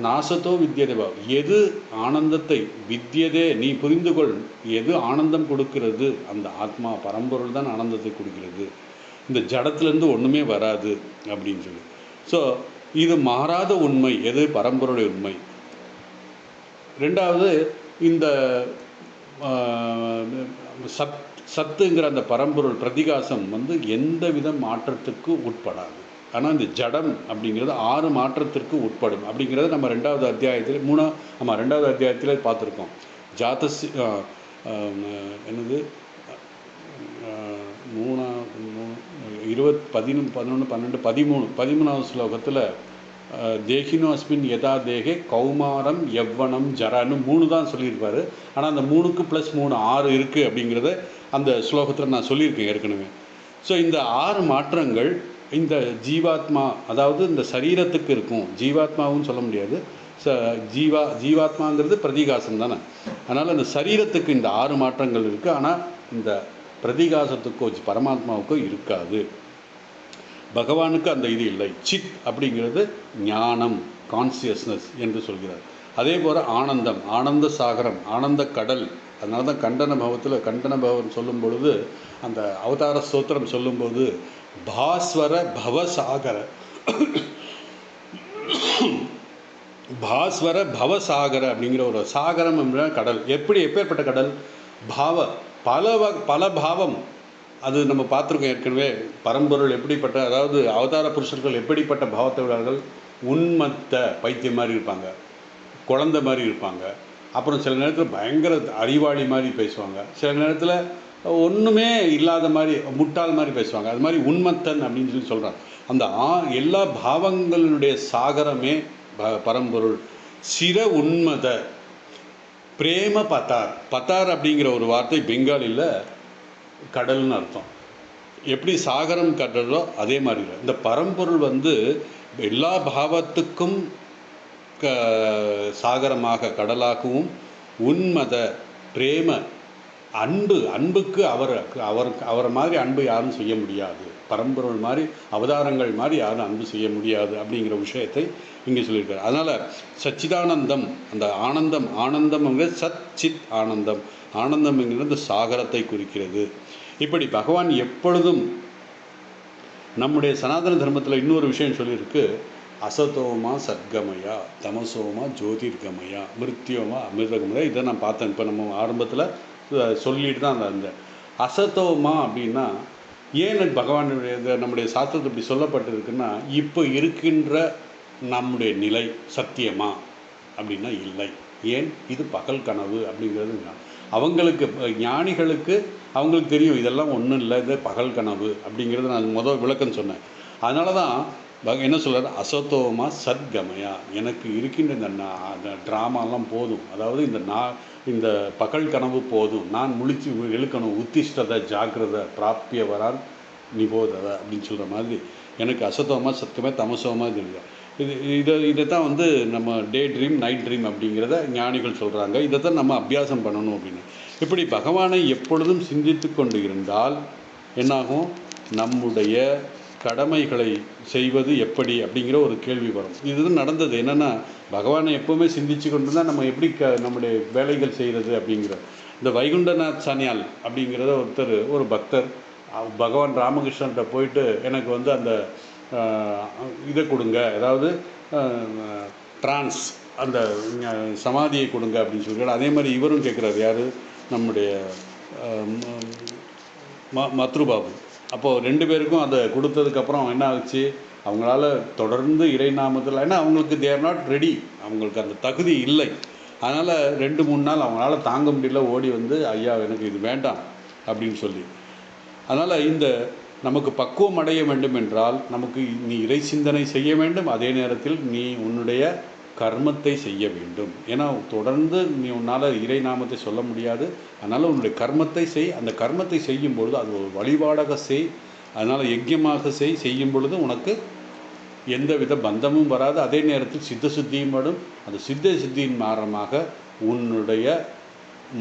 நாசத்தோ வித்தியதே பாவம். எது ஆனந்தத்தை வித்தியதே நீ புரிந்து கொள், எது ஆனந்தம் கொடுக்கிறது, அந்த ஆத்மா பரம்பொருள் தான் ஆனந்தத்தை கொடுக்கிறது. இந்த ஜடத்துலேருந்து ஒன்றுமே வராது அப்படின்னு சொல்லி. ஸோ இது மாறாத உண்மை. எது? பரம்பொருளுடைய உண்மை. 2வது இந்த சத்துங்கிற அந்த பரம்பொருள் பிரதிகாசம் எந்த வித மாற்றத்துக்கு உட்படாது. ஆனால் இந்த ஜடம் அப்படிங்கிறது 6 மாற்றத்திற்கு உட்படும் அப்படிங்கிறத நம்ம 2வது அத்தியாயத்தில் 2வது அத்தியாயத்தில் பார்த்துருக்கோம். ஜாதசி என்னது 13வது ஸ்லோகத்தில் தேகினோ அஸ்மின் யதா தேகே கௌமாரம் யவ்வனம் ஜரான்னு 3 தான் சொல்லியிருப்பார். ஆனால் அந்த 3க்கு +3 6 இருக்குது அப்படிங்கிறத அந்த ஸ்லோகத்தில் நான் சொல்லியிருக்கேன் ஏற்கனவே. ஸோ இந்த 6 மாற்றங்கள் இந்த ஜீவாத்மா, அதாவது இந்த சரீரத்துக்கு இருக்கும். ஜீவாத்மாவும் சொல்ல முடியாது. ஜீவாத்மாங்கிறது பிரதிகாசம் தானே. அதனால் அந்த சரீரத்துக்கு இந்த 6 மாற்றங்கள் இருக்குது. ஆனால் இந்த பிரதிகாசத்துக்கோ பரமாத்மாவுக்கோ இருக்காது. பகவானுக்கு அந்த இது இல்லை. சித் அப்படிங்கிறது ஞானம், கான்சியஸ்னஸ் என்று சொல்கிறார். அதே போல் ஆனந்தம், ஆனந்த சாகரம், ஆனந்த கடல். அதனால தான் கண்டன பவன் சொல்லும் பொழுது, அந்த அவதார ஸ்தோத்திரம் சொல்லும்போது பாஸ்வர பவசாகர பாஸ்வர பவசாகர அப்படிங்கிற ஒரு சாகரம் என்ற கடல். எப்பேற்பட்ட கடல்? பல பாவம். அது நம்ம பார்த்துருக்கோம் ஏற்கனவே. பரம்பொருள் எப்படிப்பட்ட, அதாவது அவதார புருஷர்கள் எப்படிப்பட்ட பாவத்தை விடார்கள்? உன்மத்த பைத்தியம் மாதிரி இருப்பாங்க, குழந்தை மாதிரி இருப்பாங்க. அப்புறம் சில நேரத்தில் பயங்கர அறிவாளி மாதிரி பேசுவாங்க, சில நேரத்தில் ஒன்றுமே இல்லாத மாதிரி முட்டாள் மாதிரி பேசுவாங்க. அது மாதிரி உன்மத்தன் அப்படின்னு சொல்கிறாங்க. அந்த எல்லா பாவங்களுடைய சாகரமே பரம்பொருள். சிர உன்மத பிரேம பத்தார் அப்படிங்கிற ஒரு வார்த்தை பெங்காலியில் கடல்னு அர்த்தம். எப்படி சாகரம் கடலோ அதே மாதிரி இல்லை. இந்த பரம்பொருள் எல்லா பாவத்துக்கும் சாகரமாக கடலாகவும், உன்மத பிரேம அன்புக்கு அவரை மாதிரி அன்பு யாரும் செய்ய முடியாது. பரம்பொருள் மாதிரி, அவதாரங்கள் மாதிரி யாரும் அன்பு செய்ய முடியாது அப்படிங்கிற விஷயத்தை இங்கே சொல்லியிருக்காரு. அதனால் சச்சிதானந்தம், அந்த ஆனந்தம்ங்கிறது சத் சித் ஆனந்தம். ஆனந்தம்ங்கிறது சாகரத்தை குறிக்கிறது. இப்படி பகவான் எப்பொழுதும் நம்முடைய சனாதன தர்மத்தில் இன்னொரு விஷயம் சொல்லியிருக்கு. அசதோமா சத்கமயா, தமசோமா ஜோதிர்கமயா, மிருத்யோமா அமிர்தகமயா. இதை நான் பார்த்தேன். இப்போ நம்ம ஆரம்பத்தில் சொல்லிட்டு தான் அந்த அசதோமா அப்படின்னா ஏன் பகவானுடைய நம்முடைய சாஸ்திரத்தில் இப்படி சொல்லப்பட்டிருக்குன்னா, இப்போ இருக்கின்ற நம்முடைய நிலை சத்தியமா அப்படின்னா இல்லை. ஏன்? இது பகல் கனவு அப்படிங்கிறது. அவங்களுக்கு, ஞானிகளுக்கு அவங்களுக்கு தெரியும் இதெல்லாம் ஒன்றும் இல்லை, இது பகல் கனவு அப்படிங்கிறது நான் விளக்கம் சொன்னேன். அதனால தான் என்ன சொல்கிறார், அசத்தோமா சத்கமயா, எனக்கு இருக்கின்ற இந்த ட்ராமாலாம் போதும், அதாவது இந்த பகல் கனவு போதும், நான் முழிச்சு எழுக்கணும், உத்திஷ்டத ஜாக்கிரத பிராப்பிய வரான் நிபோதத அப்படின்னு சொல்கிற மாதிரி எனக்கு அசத்தோமா சத்கமே தமசோமா இது இல்லை. இதைத்தான் நம்ம டே ட்ரீம் நைட் ட்ரீம் அப்படிங்கிறத ஞானிகள் சொல்கிறாங்க. இதைத்தான் நம்ம அபியாசம் பண்ணணும் அப்படின்னு. இப்படி பகவானை எப்பொழுதும் சிந்தித்து கொண்டு இருந்தால் என்னாகும், நம்முடைய கடமைகளை செய்வது எப்படி அப்படிங்கிற ஒரு கேள்வி வரும். இதுதான் நடந்தது. என்னென்னா, பகவானை எப்போவுமே சிந்திச்சு கொண்டு தான் நம்ம எப்படி நம்முடைய வேலைகள் செய்கிறது அப்படிங்கிற. இந்த வைகுண்டநாத் சானியால் அப்படிங்கிறத ஒரு பக்தர் பகவான் ராமகிருஷ்ணன்கிட்ட போயிட்டு எனக்கு அந்த இதை கொடுங்க, அதாவது ட்ரான்ஸ் அந்த சமாதியை கொடுங்க அப்படின்னு சொல்கிறார். அதே மாதிரி இவரும் கேட்குறாரு, யார், நம்முடைய மத்ருபாபு. அப்போது 2 பேருக்கும் அதை கொடுத்ததுக்கப்புறம் என்ன ஆச்சு, அவங்களால தொடர்ந்து இறைநாமத்தில், ஏன்னா அவங்களுக்கு தேர் நாட் ரெடி, அவங்களுக்கு அந்த தகுதி இல்லை. அதனால் 2-3 நாள் அவங்களால தாங்க முடியல, ஓடி ஐயா எனக்கு இது வேண்டாம் அப்படின்னு சொல்லி. அதனால் நமக்கு பக்குவம் அடைய வேண்டும் என்றால் நமக்கு நீ இறை சிந்தனை செய்ய வேண்டும், அதே நேரத்தில் நீ உன்னுடைய கர்மத்தை செய்ய வேண்டும். ஏன்னா தொடர்ந்து நீ உன்னால் இறை நாமத்தை சொல்ல முடியாது. அதனால் உன்னுடைய கர்மத்தை செய். அந்த கர்மத்தை செய்யும் பொழுது அது ஒரு வழிபாடாக செய். அதனால் யஜ்யமாக செய்யும் பொழுது உனக்கு எந்தவித பந்தமும் வராது. அதே நேரத்தில் சித்த சுத்தியும் வரும். அந்த சித்தியின் காரணமாக உன்னுடைய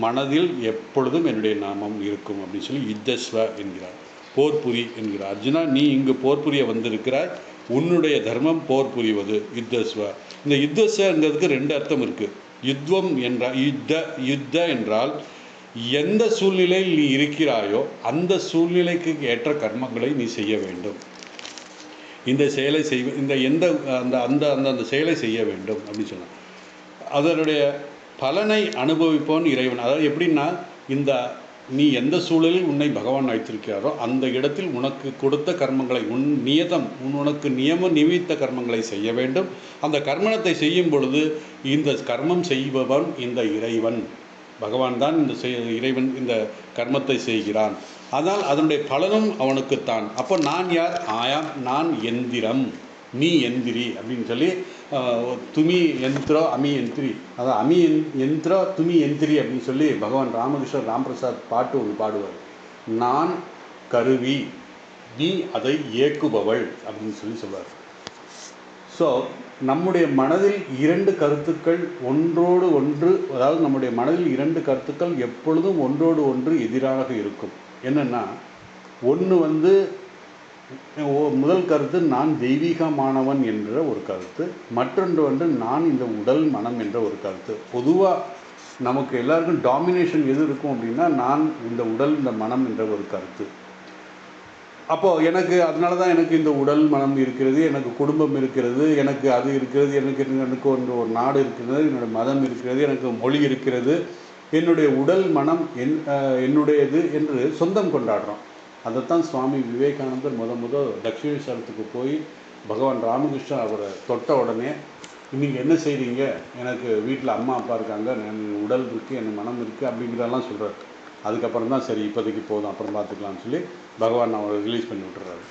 மனதில் எப்பொழுதும் என்னுடைய நாமம் இருக்கும் அப்படின்னு சொல்லி யுத்தஸ்வ என்கிறார், போர் புரி என்கிறார். அர்ஜுனா, நீ இங்கு போர் புரிய வந்திருக்கிறாய், உன்னுடைய தர்மம் போர் புரிவது, யுத்தஸ்வ. இந்த யுத்தஸ்வங்கிறதுக்கு 2 அர்த்தம் இருக்குது. யுத்வம் என்றால் யுத்த என்றால் எந்த சூழ்நிலையில் நீ இருக்கிறாயோ அந்த சூழ்நிலைக்கு ஏற்ற கர்மங்களை நீ செய்ய வேண்டும். இந்த செயலை அந்த செயலை செய்ய வேண்டும் அப்படின்னு சொன்னான். அதனுடைய பலனை அனுபவிப்போன் இறைவன். அதாவது எப்படின்னா, நீ எந்த சூழலில் உன்னை பகவான் வைத்திருக்கிறாரோ அந்த இடத்தில் உனக்கு கொடுத்த கர்மங்களை உனக்கு நியமித்த கர்மங்களை செய்ய வேண்டும். அந்த கர்மத்தை செய்யும் பொழுது இந்த கர்மம் செய்பவன் இந்த இறைவன், பகவான் தான் இறைவன் இந்த கர்மத்தை செய்கிறான். ஆனால் அதனுடைய பலனும் அவனுக்குத்தான். அப்போ நான் யார்? நான் எந்திரம், நீ எந்திரி அப்படின்னு சொல்லி துமி யந்திரோ அமி யந்திரி, அதாவது அமி யந்திரோ துமி யந்திரி அப்படின்னு சொல்லி பகவான் ராமகிருஷ்ணர் ராம்பிரசாத் பாட்டு ஒன்று பாடுவார். நான் கருவி, நீ அதை இயக்குபவள் அப்படின்னு சொல்லுவார். ஸோ நம்முடைய மனதில் 2 கருத்துக்கள் ஒன்றோடு ஒன்று, அதாவது நம்முடைய மனதில் 2 கருத்துக்கள் எப்பொழுதும் ஒன்றோடு ஒன்று எதிராக இருக்கும். என்னென்னா, ஒன்று முதல் கருத்து நான் தெய்வீகமானவன் என்ற ஒரு கருத்து, மற்றொன்று நான் இந்த உடல் மனம் என்ற ஒரு கருத்து. பொதுவாக நமக்கு எல்லாருக்கும் டாமினேஷன் எது இருக்கும் அப்படின்னா, நான் இந்த உடல் இந்த மனம் என்ற ஒரு கருத்து. அப்போது அதனால தான் எனக்கு இந்த உடல் மனம் இருக்கிறது, எனக்கு குடும்பம் இருக்கிறது, எனக்கு அது இருக்கிறது, எனக்கு ஒரு நாடு இருக்கிறது, என்னுடைய மதம் இருக்கிறது, எனக்கு மொழி இருக்கிறது, என்னுடைய உடல் மனம் என்னுடையது என்று சொந்தம் கொண்டாடுறோம். அதைத்தான் சுவாமி விவேகானந்தர் முதல் தட்சிணேஸ்வரத்துக்கு போய் பகவான் ராமகிருஷ்ணன் அவரை தொட்ட உடனே, நீங்கள் என்ன செய்கிறீங்க, எனக்கு வீட்டில் அம்மா அப்பா இருக்காங்க, என் உடல் இருக்குது, என் மனம் இருக்குது அப்படிங்கிறதெல்லாம் சொல்கிறார். அதுக்கப்புறம் தான் சரி இப்போதைக்கு போதும், அப்புறம் பார்த்துக்கலாம்னு சொல்லி பகவான் அவரை ரிலீஸ் பண்ணி விட்டுறாரு.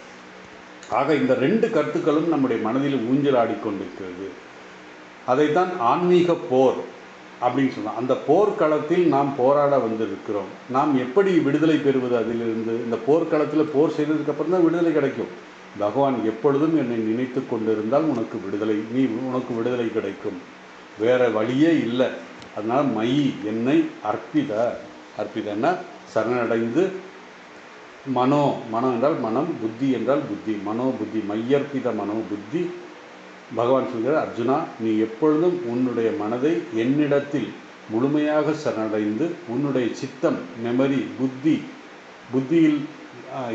ஆக இந்த 2 கருத்துக்களும் நம்முடைய மனதில் ஊஞ்சல் ஆடிக்கொண்டிருக்கிறது. அதைத்தான் ஆன்மீக போர் அப்படின்னு சொன்னால், அந்த போர்க்களத்தில் நாம் போராட வந்திருக்கிறோம். நாம் எப்படி விடுதலை பெறுவது அதிலிருந்து? இந்த போர்க்களத்தில் போர் செய்ததுக்கப்புறம் தான் விடுதலை கிடைக்கும். பகவான் எப்பொழுதும் என்னை நினைத்து கொண்டிருந்தால் உனக்கு விடுதலை கிடைக்கும், வேறு வழியே இல்லை. அதனால் என்னை அர்ப்பிதன்னா சரணடைந்து, மனம் என்றால் மனம், புத்தி என்றால் புத்தி, புத்தி மையர்ப்பித புத்தி. பகவான் சொல்கிறார், அர்ஜுனா, நீ எப்பொழுதும் உன்னுடைய மனதை என்னிடத்தில் முழுமையாக சரணடைந்து உன்னுடைய சித்தம், மெமரி, புத்தியில்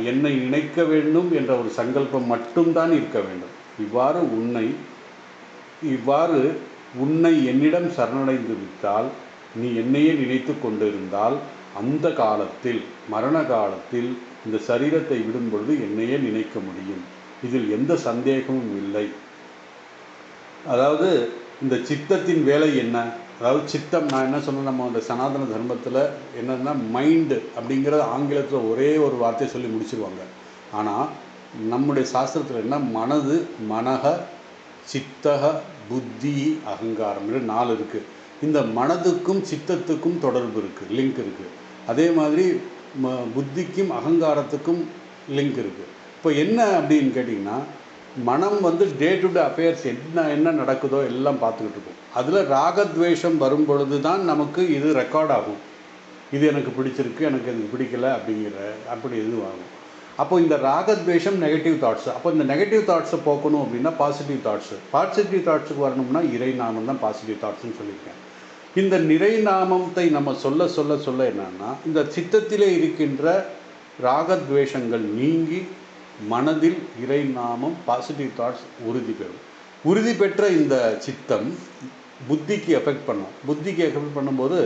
என்னை நினைக்க வேண்டும் என்ற ஒரு சங்கல்பம் மட்டும்தான் இருக்க வேண்டும். இவ்வாறு உன்னை என்னிடம் சரணடைந்து விட்டால், நீ என்னையே நினைத்து கொண்டிருந்தால், அந்த காலத்தில் மரண காலத்தில் இந்த சரீரத்தை விடும் பொழுது என்னையே நினைக்க முடியும். இதில் எந்த சந்தேகமும் இல்லை. அதாவது இந்த சித்தத்தின் வேலை என்ன? அதாவது சித்தம், நான் என்ன சொன்னேன், நம்ம அந்த சனாதன தர்மத்தில் என்னென்னா மைண்டு அப்படிங்கிற ஆங்கிலத்தில் ஒரே ஒரு வார்த்தையை சொல்லி முடிச்சிருவாங்க. ஆனால் நம்முடைய சாஸ்திரத்தில் என்ன, மனது, மனக, சித்தக, புத்தி, அகங்காரம் 4 இருக்குது. இந்த மனதுக்கும் சித்தத்துக்கும் தொடர்பு இருக்குது, லிங்க் இருக்குது. அதே மாதிரி புத்திக்கும் அகங்காரத்துக்கும் லிங்க் இருக்குது. இப்போ என்ன அப்படின்னு கேட்டிங்கன்னா, மனம் டே டு டே அஃபேர்ஸ் என்ன நடக்குதோ எல்லாம் பார்த்துக்கிட்டு இருக்கும். அதில் ராகத்வேஷம் வரும் பொழுது தான் நமக்கு இது ரெக்கார்ட் ஆகும். இது எனக்கு பிடிச்சிருக்கு, எனக்கு இது பிடிக்கலை அப்படி இதுவும் ஆகும். அப்போ இந்த ராகத்வேஷம் நெகட்டிவ் தாட்ஸ். அப்போ இந்த நெகட்டிவ் தாட்ஸை போக்கணும் அப்படின்னா பாசிட்டிவ் தாட்ஸுக்கு வரணும்னா இறை நாமம் தான் பாசிட்டிவ் தாட்ஸ்ன்னு சொல்லியிருக்கேன். இந்த நிறை நாமத்தை நம்ம சொல்ல சொல்ல சொல்ல என்னன்னா, இந்த சித்தத்திலே இருக்கின்ற ராகத்வேஷங்கள் நீங்கி மனதில் இறை நாமம் பாசிட்டிவ் தாட்ஸ் உறுதி பெறும். உறுதி பெற்ற இந்த சித்தம் புத்திக்கு எஃபெக்ட் பண்ணும்போது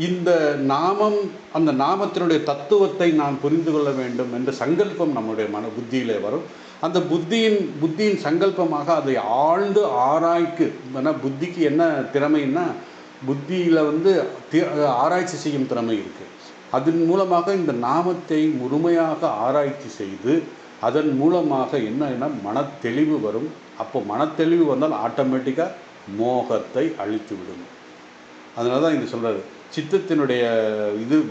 இந்த நாமம், அந்த நாமத்தினுடைய தத்துவத்தை நான் புரிந்து கொள்ள வேண்டும் என்ற சங்கல்பம் நம்முடைய புத்தியிலே வரும். அந்த புத்தியின் சங்கல்பமாக அதை ஆழ்ந்து ஆராய்க்கு. ஏன்னா புத்திக்கு என்ன திறமைன்னா, புத்தியில் ஆராய்ச்சி செய்யும் திறமை இருக்குது. அதன் மூலமாக இந்த நாமத்தை முழுமையாக ஆராய்ச்சி செய்து அதன் மூலமாக என்னன்னா மனத்தெளிவு வரும். அப்போ மனத்தெளிவு வந்தால் ஆட்டோமேட்டிக்காக மோகத்தை அழித்து விடும். அதனால தான் இது சொல்கிறாரு, சித்தத்தினுடைய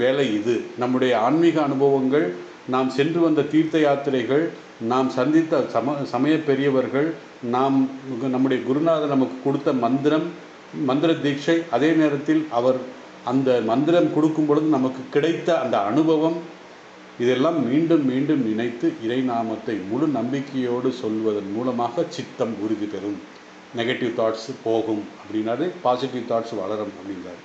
வேலை இது. நம்முடைய ஆன்மீக அனுபவங்கள், நாம் சென்று வந்த தீர்த்த யாத்திரைகள், நாம் சந்தித்த சமய பெரியவர்கள், நம்முடைய குருநாதர் நமக்கு கொடுத்த மந்திர தீட்சை, அதே நேரத்தில் அவர் அந்த மந்திரம் கொடுக்கும் பொழுது நமக்கு கிடைத்த அந்த அனுபவம், இதெல்லாம் மீண்டும் மீண்டும் நினைத்து இறை நாமத்தை முழு நம்பிக்கையோடு சொல்வதன் மூலமாக சித்தம் உறுதி பெறும், நெகட்டிவ் தாட்ஸ் போகும் அப்படின்னாரு, பாசிட்டிவ் தாட்ஸ் வளரும் அப்படிங்கிறார்.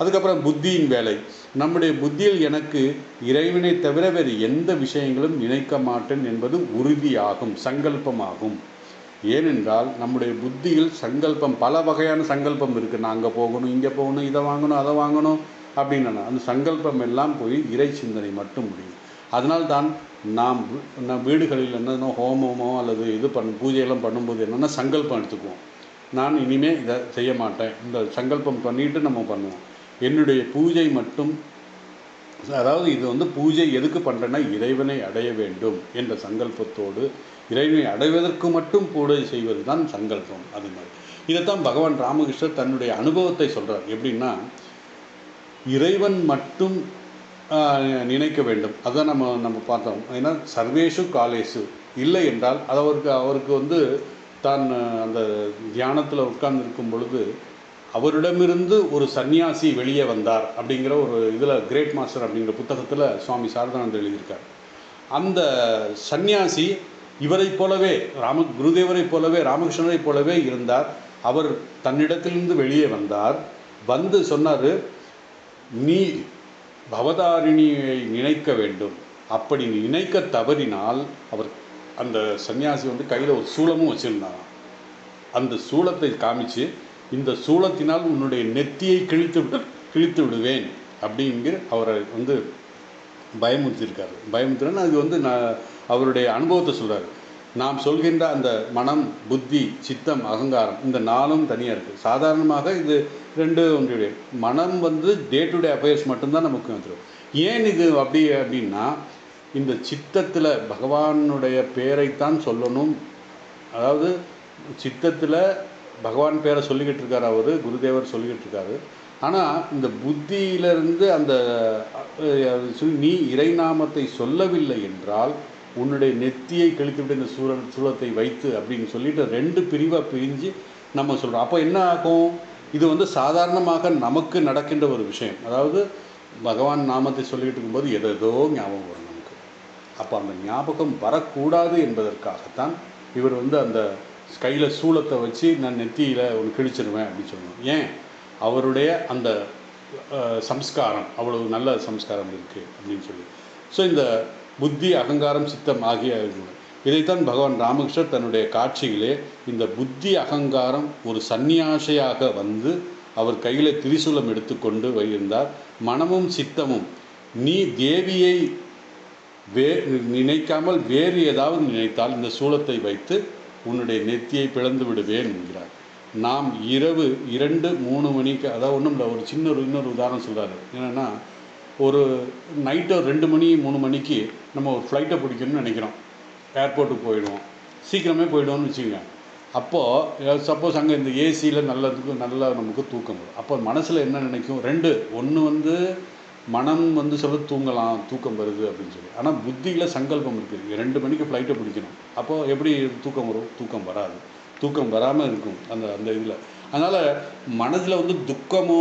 அதுக்கப்புறம் புத்தியின் வேலை. நம்முடைய புத்தியில் எனக்கு இறைவனை தவிர வேறு எந்த விஷயங்களும் நினைக்க மாட்டேன் என்பது உறுதியாகும், சங்கல்பமாகும். ஏனென்றால் நம்முடைய புத்தியில் சங்கல்பம், பல வகையான சங்கல்பம் இருக்குது. நான் அங்கே போகணும், இங்கே போகணும், இதை வாங்கணும், அதை வாங்கணும் அப்படின்னா அந்த சங்கல்பம் எல்லாம் போய் இறை சிந்தனை மட்டும் முடியும். அதனால்தான் நாம் வீடுகளில் என்னென்ன ஹோமமோ அல்லது பூஜையெல்லாம் பண்ணும்போது என்னென்னா சங்கல்பம் எடுத்துக்குவோம். நான் இனிமேல் இதை செய்ய மாட்டேன், இந்த சங்கல்பம் பண்ணிட்டு நம்ம பண்ணுவோம். என்னுடைய பூஜை மட்டும், அதாவது இது பூஜை எதுக்கு பண்ணுறேன்னா இறைவனை அடைய வேண்டும் என்ற சங்கல்பத்தோடு, இறைவனை அடைவதற்கு மட்டும் பூஜை செய்வது தான் சங்கல்பம். அது மாதிரி இதைத்தான் பகவான் ராமகிருஷ்ணர் தன்னுடைய அனுபவத்தை சொல்கிறார். எப்படின்னா, இறைவன் மட்டும் நினைக்க வேண்டும். அதான் நம்ம பார்த்தோம். ஏன்னா சர்வேஷு காலேஷு இல்லை என்றால் அவருக்கு தான் அந்த தியானத்தில் உட்கார்ந்துருக்கும் பொழுது அவரிடமிருந்து ஒரு சன்னியாசி வெளியே வந்தார் அப்படிங்கிற ஒரு இதில் கிரேட் மாஸ்டர் அப்படிங்கிற புத்தகத்தில் சுவாமி சாரதானந்தர் எழுதியிருக்கார். அந்த சன்னியாசி இவரைப் போலவே, குருதேவரைப் போலவே, ராமகிருஷ்ணரைப் போலவே இருந்தார். அவர் தன்னிடத்திலிருந்து வெளியே வந்தார். சொன்னார், நீ பவதாரிணியை நினைக்க வேண்டும். அப்படி நினைக்க தவறினால், அவர் அந்த சன்னியாசி கையில் ஒரு சூலமும் வச்சுருந்தாராம். அந்த சூலத்தை காமிச்சு, இந்த சூலத்தினால் உன்னுடைய நெத்தியை கிழித்து விடுவேன் அப்படிங்கிற அவரை பயமுறுத்தியிருக்காரு. பயமுறுத்துறேன்னு அது அவருடைய அனுபவத்தை சொல்கிறார். நாம் சொல்கின்ற அந்த மனம், புத்தி, சித்தம், அகங்காரம், இந்த 4ம் தனியாக இருக்குது. சாதாரணமாக இது 2 ஒன்றுடைய மனம் டே டு டே அஃபேர்ஸ் மட்டும்தான் நமக்கு வந்துடும். ஏன் இது அப்படின்னா, இந்த சித்தத்தில் பகவானுடைய பேரைத்தான் சொல்லணும். அதாவது சித்தத்தில் பகவான் பேரை சொல்லிக்கிட்டு இருக்கார், அவர் குருதேவர் சொல்லிக்கிட்டு இருக்காரு. ஆனால் இந்த புத்தியிலிருந்து அந்த நீ இறைநாமத்தை சொல்லவில்லை என்றால் உன்னுடைய நெத்தியை கழித்துவிட்டு இந்த சூலத்தை வைத்து அப்படின்னு சொல்லிட்டு 2 பிரிவாக பிரிஞ்சு நம்ம சொல்கிறோம். அப்போ என்ன ஆகும்? இது சாதாரணமாக நமக்கு நடக்கின்ற ஒரு விஷயம். அதாவது பகவான் நாமத்தை சொல்லிக்கிட்டு இருக்கும்போது ஏதோ ஞாபகம் வரும் நமக்கு. அப்போ அந்த ஞாபகம் வரக்கூடாது என்பதற்காகத்தான் இவர் அந்த கையில் சூலத்தை வச்சு நான் நெத்தியில் ஒன்று கிழிச்சிருவேன் அப்படின்னு சொல்லணும். ஏன்? அவருடைய அந்த சம்ஸ்காரம் அவ்வளவு நல்ல சம்ஸ்காரம் இருக்குது அப்படின்னு சொல்லி. ஸோ இந்த புத்தி, அகங்காரம், சித்தம் ஆகிய இதைத்தான் பகவான் ராமகிருஷ்ணர் தன்னுடைய காட்சியிலே இந்த புத்தி அகங்காரம் ஒரு சந்நியாசியாக அவர் கையில் திரிசூலம் எடுத்துக்கொண்டு வைத்திருந்தார். மனமும் சித்தமும் நீ தேவியை நினைக்காமல் வேறு ஏதாவது நினைத்தால் இந்த சூலத்தை வைத்து உன்னுடைய நெத்தியை பிளந்து விடுவேன் என்கிறார். நாம் இரவு 2-3 மணிக்கு, அதாவது ஒன்றும் இல்லை, ஒரு இன்னொரு உதாரணம் சொல்கிறாரு. என்னென்னா, ஒரு நைட்டு 2 மணி 3 மணிக்கு நம்ம ஒரு ஃப்ளைட்டை பிடிக்கணும்னு நினைக்கிறோம். ஏர்போர்ட்டுக்கு போயிடுவோம், சீக்கிரமே போயிடுவோம்னு வச்சுக்கோங்க. அப்போது சப்போஸ் அங்கே இந்த ஏசியில் நல்லா நமக்கு தூக்கம் வரும். அப்போ மனசில் என்ன நினைக்கும், ரெண்டு ஒன்று வந்து மனம் வந்து சொல்ல தூக்கம் வருது அப்படின்னு சொல்லி. ஆனால் புத்தியில் சங்கல்பம் இருக்குது, 2 மணிக்கு ஃப்ளைட்டை பிடிக்கணும். அப்போது எப்படி தூக்கம் வரும்? தூக்கம் வராது, தூக்கம் வராமல் இருக்கும் அந்த அந்த இதில். அதனால் மனதில் வந்து துக்கமோ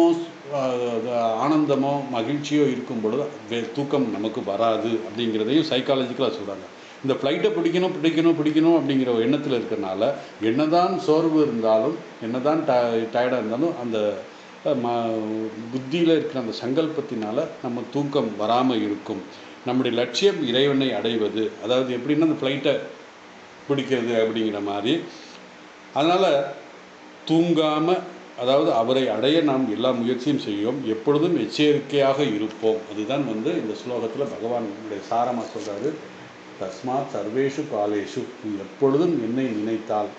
ஆனந்தமோ மகிழ்ச்சியோ இருக்கும் பொழுது தூக்கம் நமக்கு வராது அப்படிங்கிறதையும் சைக்காலஜிக்கலாக சொல்கிறாங்க. இந்த ஃப்ளைட்டை பிடிக்கணும் அப்படிங்கிற எண்ணத்தில் இருக்கிறனால என்னதான் சோர்வு இருந்தாலும், என்னதான் டயர்டாக இருந்தாலும், அந்த புத்தியில் இருக்கிற அந்த சங்கல்பத்தினால் நம்ம தூக்கம் வராமல் இருக்கும். நம்முடைய லட்சியம் இறைவனை அடைவது, அதாவது எப்படின்னா அந்த ஃப்ளைட்டை பிடிக்கிறது அப்படிங்கிற மாதிரி. அதனால் தூங்காமல், அதாவது அவரை அடைய நாம் எல்லா முயற்சியும் செய்வோம், எப்பொழுதும் எச்சரிக்கையாக இருப்போம். அதுதான் வந்து இந்த ஸ்லோகத்தில் பகவானுடைய சாரமாக சொல்கிறாரு. தஸ்மாத் சர்வேஷு காலேஷு, நீ எப்பொழுதும் என்னை நினைத்தால்,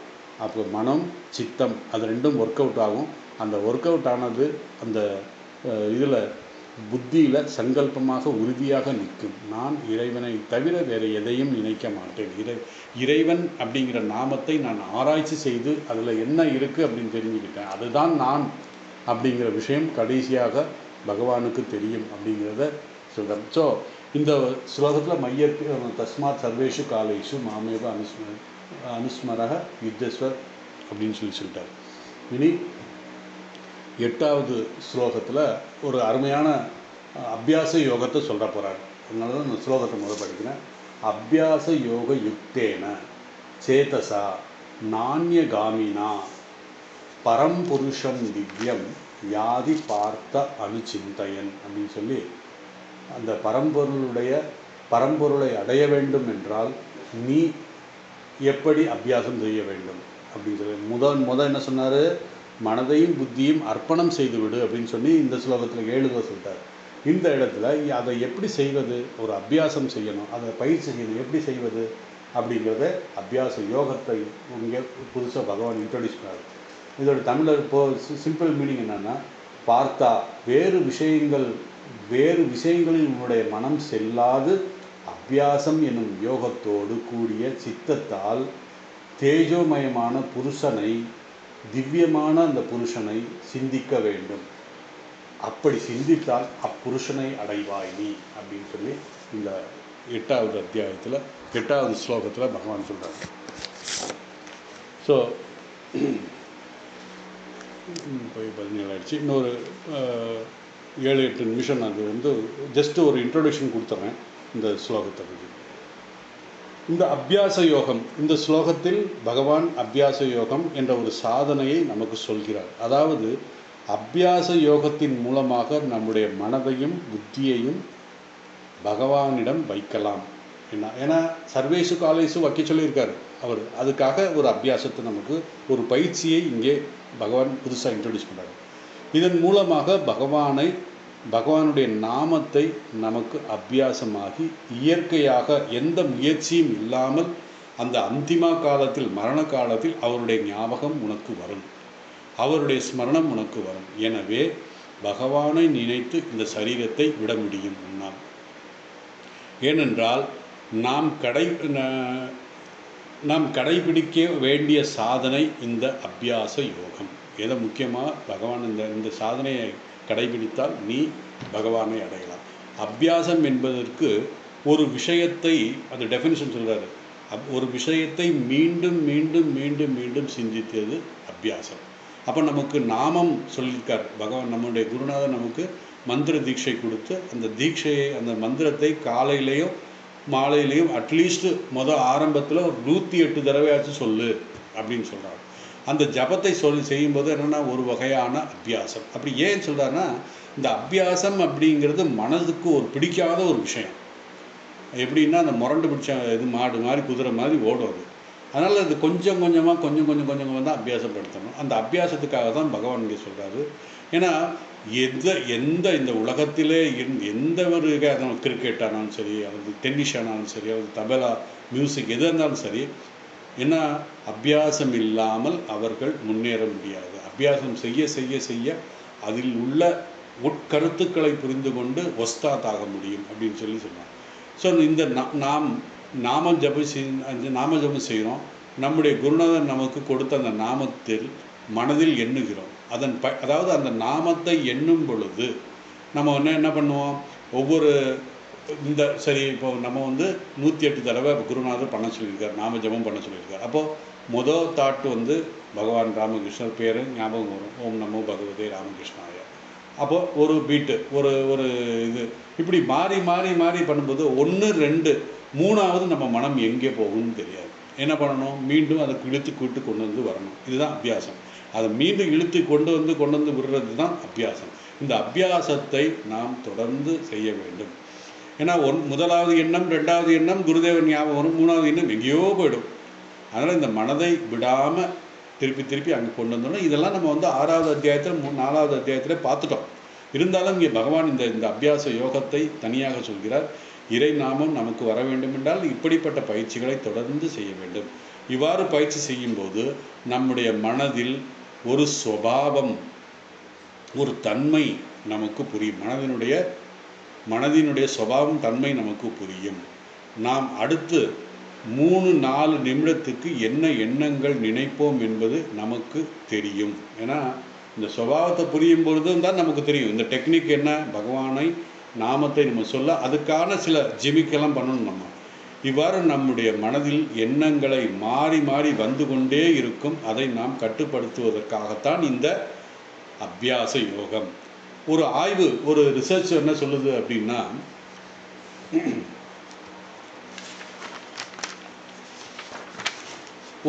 அப்போ மனம் சித்தம் அது ரெண்டும் ஒர்க் அவுட் ஆகும். அந்த ஒர்க் அவுட் ஆனது அந்த இதில் புத்தியில் சங்கல்பமாக உறுதியாக நிற்கும். நான் இறைவனை தவிர வேறு எதையும் நினைக்க மாட்டேன். இறைவன் அப்படிங்கிற நாமத்தை நான் ஆராய்ச்சி செய்து அதில் என்ன இருக்குது அப்படின்னு தெரிஞ்சுக்கிட்டேன். அதுதான் நான் அப்படிங்கிற விஷயம் கடைசியாக பகவானுக்கு தெரியும் அப்படிங்கிறத சொல்கிறேன். ஸோ இந்த ஸ்லோகத்தில் மையத்துக்கு தஸ்மாத் சர்வேஷு காலேஷு மாமேவ அனுஸ்மரக யுத்தஸ்வர் அப்படின்னு சொல்லிட்டார். இனி 8வது ஸ்லோகத்தில் ஒரு அருமையான அபியாச யோகத்தை சொல்ல போகிறார். அதனால தான் இந்த ஸ்லோகத்தை முதல் படிக்கிறேன். அபியாச யோக யுக்தேன சேதசா நானியகாமினா பரம்புருஷம் திவ்யம் யாதி பார்த்த அனுச்சிந்தையன் அப்படின்னு சொல்லி, அந்த பரம்பொருளை அடைய வேண்டும் என்றால் நீ எப்படி அபியாசம் செய்ய வேண்டும் அப்படின்னு சொல்லி முதல் என்ன சொன்னார், மனதையும் புத்தியும் அர்ப்பணம் செய்துவிடு அப்படின்னு சொல்லி இந்த ஸ்லோகத்தில் 7 சொல்லிட்டார். இந்த இடத்துல அதை எப்படி செய்வது, ஒரு அபியாசம் செய்யணும், அதை பயிற்சி செய்யணும், எப்படி செய்வது அப்படிங்கிறத அபியாச யோகத்தை இங்கே புதுசாக பகவான் இன்ட்ரடியூஸ் பண்ணார். இதோட தமிழில் இப்போது சிம்பிள் மீனிங் என்னென்னா, பார்த்தா வேறு விஷயங்களில் உன்னுடைய மனம் செல்லாது அபியாசம் என்னும் யோகத்தோடு கூடிய சித்தத்தால் தேஜோமயமான புருஷனை, திவ்யமான அந்த புருஷனை சிந்திக்க வேண்டும். அப்படி சிந்தித்தால் அப்புருஷனை அடைவாய் நீ அப்படின்னு சொல்லி இந்த 8வது அத்தியாயத்தில் 8வது ஸ்லோகத்தில் பகவான் சொல்கிறார். ஸோ போய் 17 ஆயிடுச்சு. இன்னொரு 7-8 நிமிஷம் அது வந்து ஜஸ்ட்டு ஒரு இன்ட்ரோடக்ஷன் கொடுத்துட்றேன் இந்த ஸ்லோகத்தை பற்றி. இந்த அபியாச யோகம், இந்த ஸ்லோகத்தில் பகவான் அபியாச யோகம் என்ற ஒரு சாதனையை நமக்கு சொல்கிறார். அதாவது அபியாச யோகத்தின் மூலமாக நம்முடைய மனதையும் புத்தியையும் பகவானிடம் வைக்கலாம். ஏன்னா சர்வேஷு காலேஷு வைக்க சொல்லியிருக்காரு அவர். அதுக்காக ஒரு அபியாசத்தை, நமக்கு ஒரு பயிற்சியை இங்கே பகவான் புதுசாக இன்ட்ரடியூஸ் பண்ணுறாரு. இதன் மூலமாக பகவானுடைய நாமத்தை நமக்கு அபியாசமாகி இயற்கையாக எந்த முயற்சியும் இல்லாமல் அந்த அந்திம காலத்தில், மரண காலத்தில் அவருடைய ஞாபகம் உனக்கு வரும், அவருடைய ஸ்மரணம் உனக்கு வரும். எனவே பகவானை நினைத்து இந்த சரீரத்தை விட முடியும் உன்னால். ஏனென்றால் நாம் கடைபிடிக்க வேண்டிய சாதனை இந்த அபியாச யோகம். ஏதோ முக்கியமாக பகவான் இந்த சாதனையை கடைபிடித்தால் நீ பகவானை அடையலாம். அபியாசம் என்பதற்கு ஒரு விஷயத்தை, அந்த டெஃபினிஷன் சொல்கிறாரு, ஒரு விஷயத்தை மீண்டும் மீண்டும் மீண்டும் மீண்டும் சிந்தித்தது அபியாசம். அப்போ நமக்கு நாமம் சொல்லியிருக்கார் பகவான். நம்முடைய குருநாதர் நமக்கு மந்திர தீட்சை கொடுத்து அந்த மந்திரத்தை காலையிலையும் மாலையிலையும் அட்லீஸ்ட் ஆரம்பத்தில் ஒரு 108 தடவையாச்சும் சொல்லு அப்படின்னு சொல்கிறார். அந்த ஜபத்தை செய்யும்போது என்னென்னா ஒரு வகையான அபியாசம். அப்படி ஏன் சொல்கிறாருன்னா, இந்த அபியாசம் அப்படிங்கிறது மனதுக்கு ஒரு பிடிக்காத ஒரு விஷயம். எப்படின்னா அந்த முரண்டு பிடிச்ச இது மாடு மாதிரி குதிரை மாதிரி ஓடும் அது. அதனால் அது கொஞ்சம் கொஞ்சமாக தான் அபியாசப்படுத்தணும். அந்த அபியாசத்துக்காக தான் பகவான் இங்கே சொல்கிறாரு. ஏன்னா எந்த இந்த உலகத்திலே எந்த ஒரு கிரிக்கெட் ஆனாலும் சரி, அல்லது டென்னிஸ் ஆனாலும் சரி, அல்லது தபலா மியூசிக் எது இருந்தாலும் சரி, ஏன்னா அபியாசம் இல்லாமல் அவர்கள் முன்னேற முடியாது. அபியாசம் செய்ய செய்ய செய்ய அதில் உள்ள உட்கருத்துக்களை புரிந்து கொண்டு ஒஸ்தாத் ஆக முடியும் அப்படின்னு சொல்லி சொன்னாங்க. ஸோ இந்த நாம் நாம ஜபம் செய்கிறோம். நம்முடைய குருநாதன் நமக்கு கொடுத்த அந்த நாமத்தில் மனதில் எண்ணுகிறோம். அதாவது அந்த நாமத்தை எண்ணும் பொழுது நம்ம என்ன பண்ணுவோம், ஒவ்வொரு சரி இப்போ நம்ம 108 தடவை குருநாதர் பண்ண சொல்லியிருக்கார், நாம ஜபம் பண்ண சொல்லியிருக்கார். அப்போது முதல் தாட்டு பகவான் ராமகிருஷ்ணர் பேர் ஞாபகம் வரும், ஓம் நமோ பகவதே ராமகிருஷ்ணாய. அப்போது ஒரு பீட்டு ஒரு இது இப்படி மாறி மாறி மாறி பண்ணும்போது 1, 2, 3ஆவது நம்ம மனம் எங்கே போகும்னு தெரியாது. என்ன பண்ணணும், மீண்டும் அதை இழுத்து கூட்டு கொண்டு வரணும். இதுதான் அபியாசம். அதை மீண்டும் இழுத்து கொண்டு வந்து விடுறது தான் அபியாசம். இந்த அபியாசத்தை நாம் தொடர்ந்து செய்ய வேண்டும். ஏன்னா முதலாவது எண்ணம், 2வது எண்ணம் குருதேவன் ஞாபகம் வரும், 3வது எண்ணம் எங்கேயோ போயிடும். அதனால் இந்த மனதை விடாமல் திருப்பி அங்கே கொண்டு வந்தோம்னா, இதெல்லாம் நம்ம 6வது அத்தியாயத்தில் 4வது அத்தியாயத்தில் பார்த்துட்டோம். இருந்தாலும் இங்கே பகவான் இந்த அபியாச யோகத்தை தனியாக சொல்கிறார். இறை நாமம் நமக்கு வர வேண்டும் என்றால் இப்படிப்பட்ட பயிற்சிகளை தொடர்ந்து செய்ய வேண்டும். இவ்வாறு பயிற்சி செய்யும்போது நம்முடைய மனதில் ஒரு சுபாவம், ஒரு தன்மை நமக்கு புரியும். மனதினுடைய சுபாவம், தன்மை நமக்கு புரியும். நாம் அடுத்து 3-4 நிமிடத்துக்கு என்ன எண்ணங்கள் நினைப்போம் என்பது நமக்கு தெரியும். ஏன்னா இந்த சுபாவத்தை புரியும் பொழுதும் தான் நமக்கு தெரியும் இந்த டெக்னிக் என்ன, பகவானை நாமத்தை நம்ம சொல்ல அதுக்கான சில ஜிமிக்கெல்லாம் பண்ணணும். நம்ம இவ்வாறு நம்முடைய மனதில் எண்ணங்களை மாறி மாறி வந்து கொண்டே இருக்கும். அதை நாம் கட்டுப்படுத்துவதற்காகத்தான் இந்த அபியாச யோகம். ஒரு ஆய்வு, ஒரு ரிசர்ச் என்ன சொல்லுது அப்படின்னா,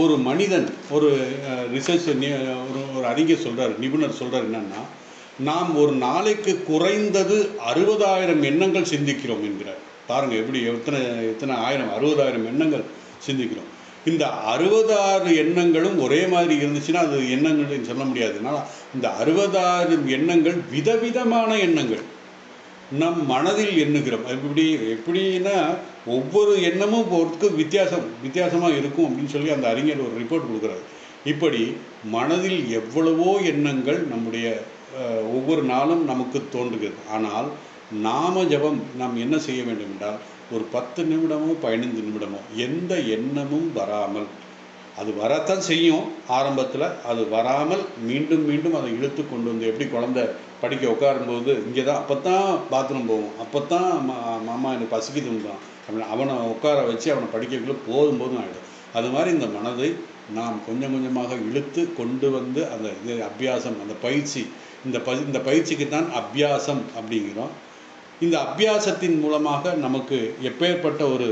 ஒரு மனிதன், ஒரு ரிசர்ச் ஒரு அறிஞர் சொல்கிறார், நிபுணர் சொல்கிறார் என்னன்னா, நாம் ஒரு நாளைக்கு குறைந்தது 60,000 எண்ணங்கள் சிந்திக்கிறோம் என்கிறார். பாருங்கள் எப்படி எத்தனை ஆயிரம், 60,000 எண்ணங்கள் சிந்திக்கிறோம். இந்த 66 எண்ணங்களும் ஒரே மாதிரி இருந்துச்சுன்னா அது எண்ணங்கள் சொல்ல முடியாது. அதனால் இந்த 60,000 எண்ணங்கள் விதவிதமான எண்ணங்கள் நம் மனதில் எண்ணுகிறோம். எப்படின்னா ஒவ்வொரு எண்ணமும் ஒருத்தருக்கு வித்தியாசமாக இருக்கும் அப்படின்னு சொல்லி அந்த அறிஞர் ஒரு ரிப்போர்ட் கொடுக்குறாரு. இப்படி மனதில் எவ்வளவோ எண்ணங்கள் நம்முடைய ஒவ்வொரு நாளும் நமக்கு தோன்றுகிறது. ஆனால் நாம ஜபம் நாம் என்ன செய்ய வேண்டும் என்றால், ஒரு 10 நிமிடமோ 15 நிமிடமோ எந்த எண்ணமும் வராமல், அது வரத்தான் செய்யும் ஆரம்பத்தில், அது வராமல் மீண்டும் மீண்டும் அதை இழுத்து கொண்டு வந்து, எப்படி குழந்தை படிக்க உட்காரும்போது இங்கே தான் அப்போ தான் பாத்ரூம் போகும், அப்போ தான் மாமா எனக்கு பசிக்குதுன்றான் அப்படின்னு அவனை உட்கார வச்சு அவனை படிக்கக்குள்ளே போதும் ஆகிடும். அது மாதிரி இந்த மனதை நாம் கொஞ்சம் கொஞ்சமாக இழுத்து கொண்டு வந்து அந்த இது அபியாசம், அந்த பயிற்சி, இந்த பயிற்சிக்கு தான் அபியாசம் அப்படிங்கிறோம். இந்த அபியாசத்தின் மூலமாக நமக்கு எப்பேற்பட்ட ஒரு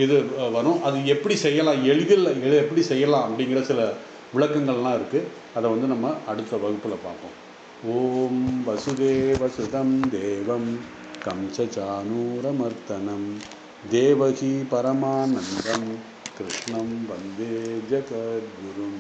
இது வரும், அது எப்படி செய்யலாம், எளிதில் எப்படி செய்யலாம் அப்படிங்கிற சில விளக்கங்கள்லாம் இருக்குது. அதை நம்ம அடுத்த வகுப்பில் பார்ப்போம். ஓம் வசுதேவசுதம் தேவம் கம்சசானூரமர்த்தனம் தேவகி பரமானந்தம் கிருஷ்ணம் வந்தே ஜகத்குரும்.